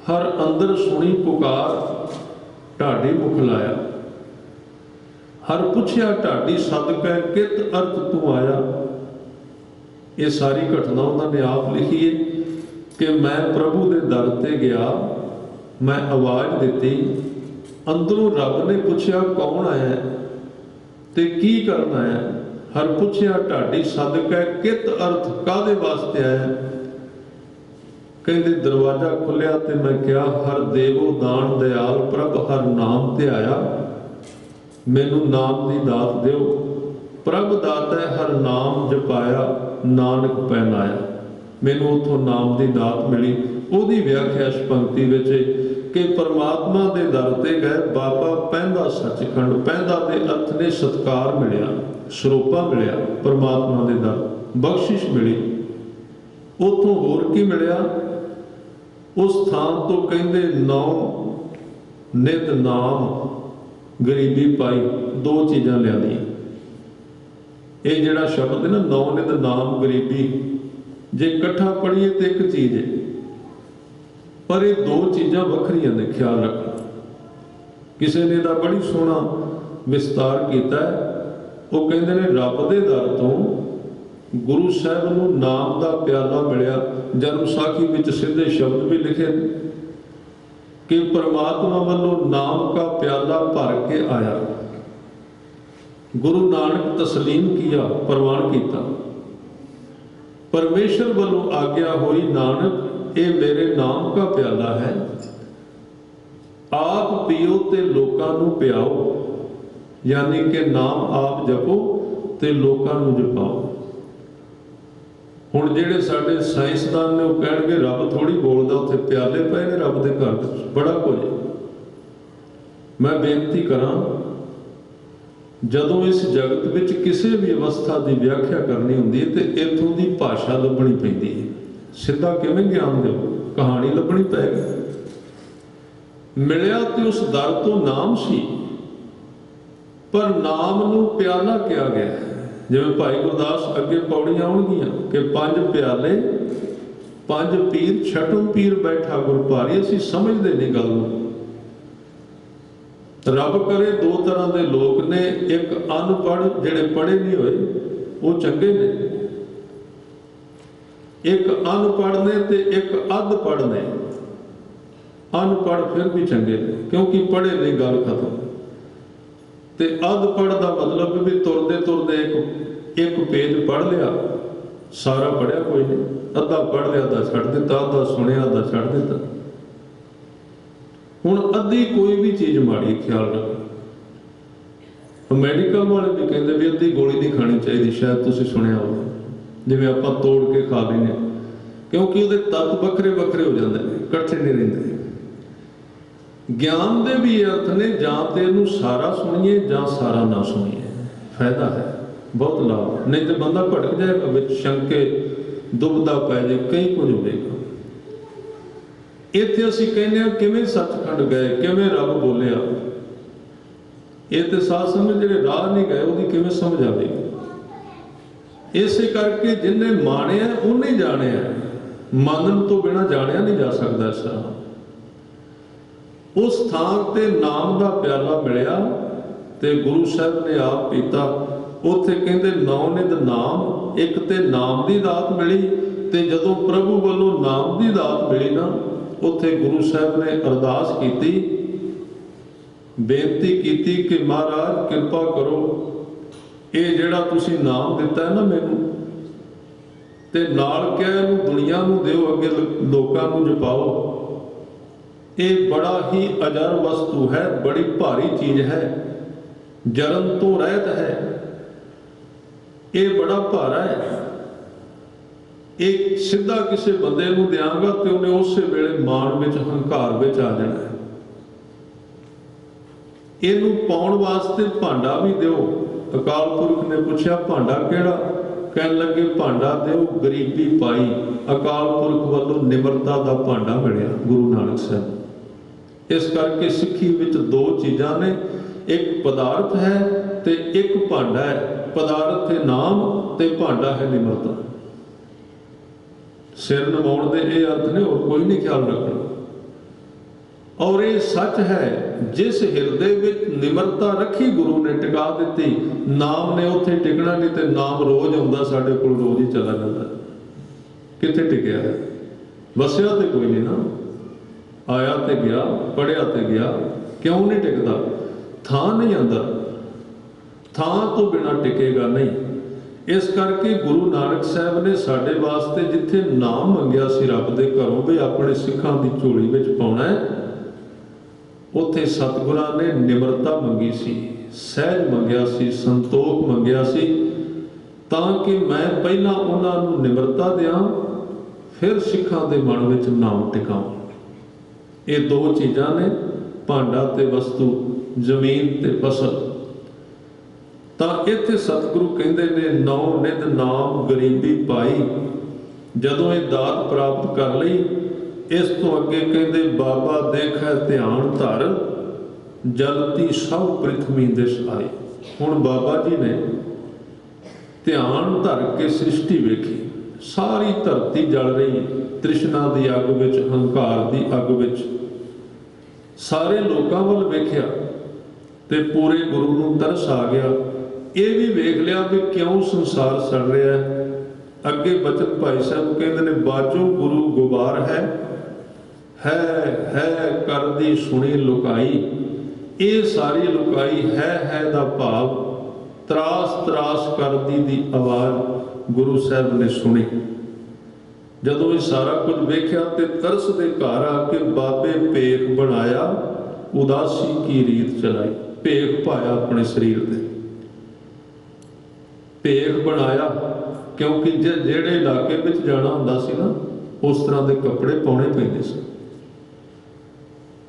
ਹਰ ਅੰਦਰ ਸੁਣੀ ਪੁਕਾਰ ਢਾਡੀ ਮੁਖ ਲਾਇਆ। ਹਰ ਪੁੱਛਿਆ ਢਾਡੀ ਸਦਕੈ ਕਿਤ ਅਰਥ ਤੂੰ ਆਇਆ। ਇਹ ਸਾਰੀ ਘਟਨਾ ਉਹਨਾਂ ਨੇ ਆਪ ਲਿਖੀ ਹੈ ਕਿ ਮੈਂ ਪ੍ਰਭੂ ਦੇ ਦਰ ਤੇ ਗਿਆ, ਮੈਂ ਆਵਾਜ਼ ਦਿੱਤੀ, ਅੰਦਰੋਂ ਰੱਬ ਨੇ ਪੁੱਛਿਆ ਕੌਣ ਆਇਆ ਤੇ ਕੀ ਕਰਨ ਆਇਆ। ਹਰ ਪੁੱਛਿਆ ਢਾਡੀ ਸਦਕੈ ਕਿਤ ਅਰਥ, ਕਾਹਦੇ ਵਾਸਤੇ ਆਇਆ। ਕਹਿੰਦੇ ਦਰਵਾਜ਼ਾ ਖੁੱਲਿਆ ਤੇ ਮੈਂ ਕਿਹਾ ਹਰ ਦੇਵੋ ਦਾਨ ਦਿਆਲ ਪ੍ਰਭ ਹਰ ਨਾਮ ਤੇ ਆਇਆ। ਮੈਨੂੰ ਨਾਮ ਦੀ ਦਾਤ ਦਿਓ, ਪ੍ਰਭ ਦਾਤਾ ਹਰ ਨਾਮ ਜਪਾਇਆ, ਨਾਨਕ ਪਹਿਨਾਇਆ। ਮੈਨੂੰ ਉੱਥੋਂ ਨਾਮ ਦੀ ਦਾਤ ਮਿਲੀ। ਉਹਦੀ ਵਿਆਖਿਆ ਇਸ ਪੰਕਤੀ ਵਿੱਚ ਕਿ ਪਰਮਾਤਮਾ ਦੇ ਦਰ ਤੇ ਗਏ, ਬਾਬਾ ਪਹਿੰਦਾ ਸੱਚਖੰਡ। ਪਹਿੰਦਾ ਦੇ ਅਰਥ ਨੇ ਸਤਿਕਾਰ ਮਿਲਿਆ, ਸਰੂਪਾ ਮਿਲਿਆ, ਪਰਮਾਤਮਾ ਦੇ ਦਰ ਬਖਸ਼ਿਸ਼ ਮਿਲੀ। ਉੱਥੋਂ ਹੋਰ ਕੀ ਮਿਲਿਆ? ਉਸ ਥਾਂ ਤੋਂ ਕਹਿੰਦੇ 9 ਨਿਤ ਨਾਮ ਗਰੀਬੀ ਪਾਈ। 2 ਚੀਜ਼ਾਂ ਲਿਆਂਦੀਆਂ। ਇਹ ਜਿਹੜਾ ਸ਼ਬਦ ਹੈ ਨਾ 9 ਨਿਤ ਨਾਮ ਗਰੀਬੀ, ਜੇ ਇਕੱਠਾ ਪੜ੍ਹੀਏ ਤੇ ਇੱਕ ਚੀਜ਼ ਹੈ, ਪਰ ਇਹ 2 ਚੀਜ਼ਾਂ ਵੱਖਰੀਆਂ ਨੇ, ਖਿਆਲ ਰੱਖਣਾ। ਕਿਸੇ ਨੇ ਤਾਂ ਬੜੀ ਸੋਹਣਾ ਵਿਸਤਾਰ ਕੀਤਾ ਹੈ। ਉਹ ਕਹਿੰਦੇ ਨੇ ਰੱਬ ਦੇ ਦਰ ਤੋਂ ਗੁਰੂ ਸਾਹਿਬ ਨੂੰ ਨਾਮ ਦਾ ਪਿਆਲਾ ਮਿਲਿਆ। ਜਨਮ ਸਾਖੀ ਵਿੱਚ ਸਿੱਧੇ ਸ਼ਬਦ ਵੀ ਲਿਖੇ ਕਿ ਪਰਮਾਤਮਾ ਵੱਲੋਂ ਨਾਮ ਦਾ ਪਿਆਲਾ ਭਰ ਕੇ ਆਇਆ। ਗੁਰੂ ਨਾਨਕ ਤਸਲੀਮ ਕੀਆ, ਪ੍ਰਵਾਨ ਕੀਤਾ। ਪਰਮੇਸ਼ਰ ਵੱਲੋਂ ਆਗਿਆ ਹੋਈ, ਨਾਨਕ ਇਹ ਮੇਰੇ ਨਾਮ ਦਾ ਪਿਆਲਾ ਹੈ, ਆਪ ਪੀਓ ਤੇ ਲੋਕਾਂ ਨੂੰ ਪਿਆਓ। ਯਾਨੀ ਕਿ ਨਾਮ ਆਪ ਜਪੋ ਤੇ ਲੋਕਾਂ ਨੂੰ ਜਪਾਓ। ਹੁਣ ਜਿਹੜੇ ਸਾਡੇ ਸਾਇੰਸਦਾਨ ਨੇ ਉਹ ਕਹਿਣਗੇ ਰੱਬ ਥੋੜੀ ਬੋਲਦਾ, ਉੱਥੇ ਪਿਆਲੇ ਪਏ ਨੇ ਰੱਬ ਦੇ ਘਰ ਵਿੱਚ, ਬੜਾ ਕੁਝ। ਮੈਂ ਬੇਨਤੀ ਕਰਾਂ, ਜਦੋਂ ਇਸ ਜਗਤ ਵਿੱਚ ਕਿਸੇ ਵੀ ਅਵਸਥਾ ਦੀ ਵਿਆਖਿਆ ਕਰਨੀ ਹੁੰਦੀ ਹੈ ਤੇ ਇੱਥੋਂ ਦੀ ਭਾਸ਼ਾ ਲੱਭਣੀ ਪੈਂਦੀ ਹੈ। ਸਿੱਧਾ ਕਿਵੇਂ ਗਿਆਨ ਦਿਓ? ਕਹਾਣੀ ਲੱਭਣੀ ਪਏਗੀ। ਮਿਲਿਆ ਤੇ ਉਸ ਦਰ ਤੋਂ ਨਾਮ ਸੀ, ਪਰ ਨਾਮ ਨੂੰ ਪਿਆਲਾ ਕਿਹਾ ਗਿਆ। ਜਿਵੇਂ ਭਾਈ ਗੁਰਦਾਸ ਅੱਗੇ ਪੌੜੀਆਂ ਆਉਣਗੀਆਂ ਕਿ 5 ਪਿਆਲੇ 5 ਪੀਰ, ਛਟਮ ਪੀਰ ਬੈਠਾ ਗੁਰ ਭਾਰੀ। ਅਸੀਂ ਸਮਝਦੇ ਨਹੀਂ ਗੱਲ ਨੂੰ। ਰੱਬ ਕਰੇ 2 ਤਰ੍ਹਾਂ ਦੇ ਲੋਕ ਨੇ, ਇੱਕ ਅਨਪੜ੍ਹ ਜਿਹੜੇ ਪੜ੍ਹੇ ਨਹੀਂ ਹੋਏ ਉਹ ਚੰਗੇ ਨੇ, ਇੱਕ ਅਨਪੜ੍ਹ ਨੇ ਤੇ ਇੱਕ ਅੱਧ ਪੜ੍ਹ ਨੇ। ਅਨਪੜ੍ਹ ਫਿਰ ਵੀ ਚੰਗੇ ਨੇ ਕਿਉਂਕਿ ਪੜ੍ਹੇ ਨਹੀਂ, ਗੱਲ ਖਤਮ। ਤੇ ਅੱਧ ਪੜ੍ਹ ਦਾ ਮਤਲਬ ਵੀ ਤੁਰਦੇ ਤੁਰਦੇ ਇੱਕ ਪੇਜ ਪੜ੍ਹ ਲਿਆ, ਸਾਰਾ ਪੜ੍ਹਿਆ ਕੋਈ ਨਹੀਂ, ਅੱਧਾ ਪੜ੍ਹ ਲਿਆ, ਅੱਧਾ ਛੱਡ ਦਿੱਤਾ, ਅੱਧਾ ਸੁਣਿਆ, ਅੱਧਾ ਛੱਡ ਦਿੱਤਾ। ਹੁਣ ਅੱਧੀ ਕੋਈ ਵੀ ਚੀਜ਼ ਮਾੜੀ, ਖਿਆਲ ਰੱਖੋ। ਮੈਡੀਕਲ ਵਾਲੇ ਵੀ ਕਹਿੰਦੇ ਵੀ ਅੱਧੀ ਗੋਲੀ ਨਹੀਂ ਖਾਣੀ ਚਾਹੀਦੀ, ਸ਼ਾਇਦ ਤੁਸੀਂ ਸੁਣਿਆ ਹੋਵੇ। ਜਿਵੇਂ ਆਪਾਂ ਤੋੜ ਕੇ ਖਾ ਲੈਂਦੇ, ਕਿਉਂਕਿ ਉਹਦੇ ਤੱਤ ਵੱਖਰੇ ਵੱਖਰੇ ਹੋ ਜਾਂਦੇ ਨੇ, ਇਕੱਠੇ ਨਹੀਂ ਰਹਿੰਦੇ। ਗਿਆਨ ਦੇ ਵੀ ਅਰਥ ਨੇ, ਜਾਂ ਤੇ ਇਹਨੂੰ ਸਾਰਾ ਸੁਣੀਏ ਜਾਂ ਸਾਰਾ ਨਾ ਸੁਣੀਏ। ਫਾਇਦਾ ਹੈ, ਬਹੁਤ ਲਾਭ। ਨਹੀਂ ਤੇ ਬੰਦਾ ਭਟਕ ਜਾਏਗਾ, ਵਿੱਚ ਸ਼ੰਕੇ ਦੁਬਦਾ ਪੈ ਜਾਏ, ਕਈ ਕੁਝ ਹੋਵੇਗਾ। ਇੱਥੇ ਅਸੀਂ ਕਹਿੰਦੇ ਹਾਂ ਕਿਵੇਂ ਸੱਚਖੰਡ ਗਏ, ਕਿਵੇਂ ਰੱਬ ਬੋਲਿਆ। ਇਹ ਤੇ ਸਾਧ ਸੰਗਤ ਜਿਹੜੇ ਰਾਹ ਨਹੀਂ ਗਏ ਉਹਦੀ ਕਿਵੇਂ ਸਮਝ ਆਵੇਗੀ। ਇਸੇ ਕਰਕੇ ਜਿਹਨੇ ਮਾਣਿਆ ਉਹਨੇ ਜਾਣਿਆ, ਮੰਨਣ ਤੋਂ ਬਿਨਾਂ ਜਾਣਿਆ ਨਹੀਂ ਜਾ ਸਕਦਾ। ਇਸ ਤਰ੍ਹਾਂ ਉਸ ਥਾਂ ਤੇ ਨਾਮ ਦਾ ਪਿਆਲਾ ਮਿਲਿਆ ਤੇ ਗੁਰੂ ਸਾਹਿਬ ਨੇ ਆਪ ਪੀਤਾ। ਉੱਥੇ ਕਹਿੰਦੇ 9 ਨਿਤ ਨਾਮ, ਇੱਕ ਤੇ ਨਾਮ ਦੀ ਦਾਤ ਮਿਲੀ। ਤੇ ਜਦੋਂ ਪ੍ਰਭੂ ਵੱਲੋਂ ਨਾਮ ਦੀ ਦਾਤ ਮਿਲੀ ਨਾ, ਉੱਥੇ ਗੁਰੂ ਸਾਹਿਬ ਨੇ ਅਰਦਾਸ ਕੀਤੀ, बेनती की कि महाराज कृपा करो, ये जिहड़ा तुसीं नाम दिता है ना मैनू, ते नाल कह इहनूं दुनिया नूं दिओ, अगे लोकां नूं जपाओ। ये बड़ा ही अजर वस्तु है, बड़ी भारी चीज़ है, जरन तो रहत है, ये बड़ा भारा है। एक सीधा किसी बंदे नूं देंगा तो उन्हें उस वेले मान विच हंकार विच आ जाना है। इनू पाउण वास्ते भांडा भी दिओ। अकाल पुरख ने पूछा भांडा केड़ा? कहन लगे भांडा दिओ गरीबी पाई। अकाल पुरख वालों निमरता का भांडा मिलिया गुरु नानक साहब। इस करके सिੱਖੀ विच दो चीज़ां ने, एक पदार्थ है ते एक भांडा है। पदार्थ है नाम ते भांडा है निमरता। सिर नवाउण दे ये अर्थ ने, और कोई नहीं ख्याल रखना। और ये सच है, जिस हिरदे विच निमरता रखी गुरु ने टिका दी, नाम ने उत्थे टिकना नहीं। तो नाम रोज आउंदा साडे कोल, रोज ही चला जाता। कित्थे टिकिया है? वसिया तो कोई नहीं ना, आया तो गया, पढ़िया तो गया, क्यों नहीं टिकता? थां नहीं आंदा, थां तो बिना टिकेगा नहीं। इस करके गुरु नानक साहब ने साडे वास्ते जिथे नाम मंगिया सी रब दे घरों भी अपने सिखां दी झोली विच पाउणा है, उत्थे सतगुरां ने निमरता मंगी सी, सहज मंगिया सी, संतोख मंगिया सी, तां कि मैं पहला उन्हां नूं निमरता दियां, फिर सिखां दे मन विच नाम टिकावां। ये दो चीज़ां ने, भांडा ते वस्तु, जमीन ते फसल। तां इत्थे सतगुरु कहंदे ने नौ निध नाम गरीबी पाई। जदों ये दात प्राप्त कर लई, इस तो अगे कहंदे बाबा देखै ध्यान धर, जलती सब पृथ्वी दिस आई। हुण बाबा जी ने ध्यान धर के सृष्टि वेखी, सारी धरती जल रही, तृष्णा दी अग विच, हंकार दी अग विच। सारे लोकां वल वेख्या ते पूरे गुरु नूं तरस आ गया। ये भी वेख लिया भी क्यों संसार सड़ रहा है। अगे बचन भाई साहब कहते ने बाजो गुरु गुबार है कर दी सुनी लुकाई। ये सारी लुकाई है दा भाव, त्रास त्रास कर दी आवाज़ गुरु साहब ने सुनी। जदों ये सारा कुछ वेख्या ते तरस दे घर आके बाबे भेख बनाया, उदासी की रीत चलाई। भेख पाया अपने शरीर दे, भेख बनाया, क्योंकि जेड़े इलाके में जाना हुंदा सी ना, उस तरह के कपड़े पाने पैंदे सी।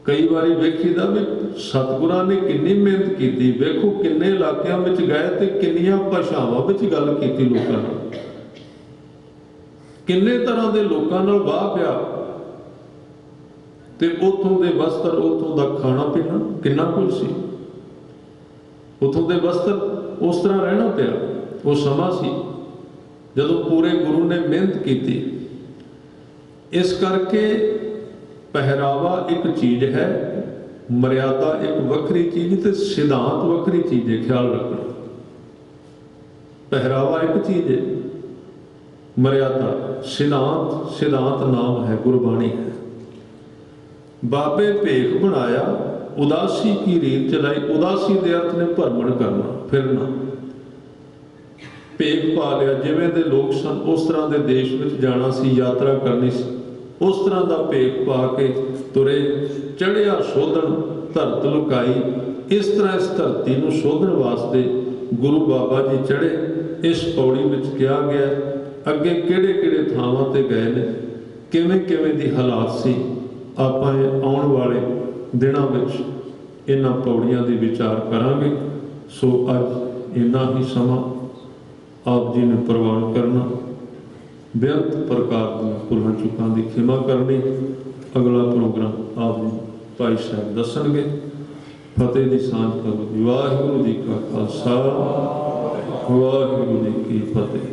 कई बारी वेखीदा भी सतगुरां ने कितनी मेहनत की। वेखो किन्ने इलाकों में गए तो किन्नियां भाषावां विच गल कीती लोकां नाल, किन्ने तरह के लोकां नाल वाह पिया, ते उथों दे वस्त्र, उथों दा खाना पीना किन्ना कुछ सी, उथों दे वस्त्र उस तरह रहना पिया। वो समा सी जदों पूरे गुरु ने मेहनत की। इस करके पहरावा एक चीज़ है, मर्यादा एक वक्री चीज़, तो सिद्धांत वक्री चीज़ है। ख्याल रखना, पहरावा एक चीज़ है, मर्यादा सिद्धांत नाम है, गुरबाणी है। बाबे भेख बनाया, उदासी की रीत चलाई। उदासी के अर्थ ने भरमण करना, फिरना। भेख पा लिया, जिवें दे लोग सन उस तरह के देश में जाना सी, यात्रा करनी सी, उस तरह का भेख पा के तुरे। चढ़िया शोधन धरत लुकाई। इस तरह इस धरती को शोधन वास्ते गुरु बाबा जी चढ़े। इस पौड़ी में कहा गया अगे किहड़े किहड़े थावां ते गए ने, किवें किवें दी हालात सी। आपां आउण वाले दिनां विच इन्हां पौड़ियां दी विचार करांगे। सो अज इन्ना ही समा आप जी ने प्रवान करना, बेअंत प्रकार दी भुलां चुकां दी खिमा करनी। अगला प्रोग्राम आप जी भाई साहब दसणगे। फतेह दी सांझ करो। वाहिगुरू जी का खालसा, वाहिगुरू जी की फतेह।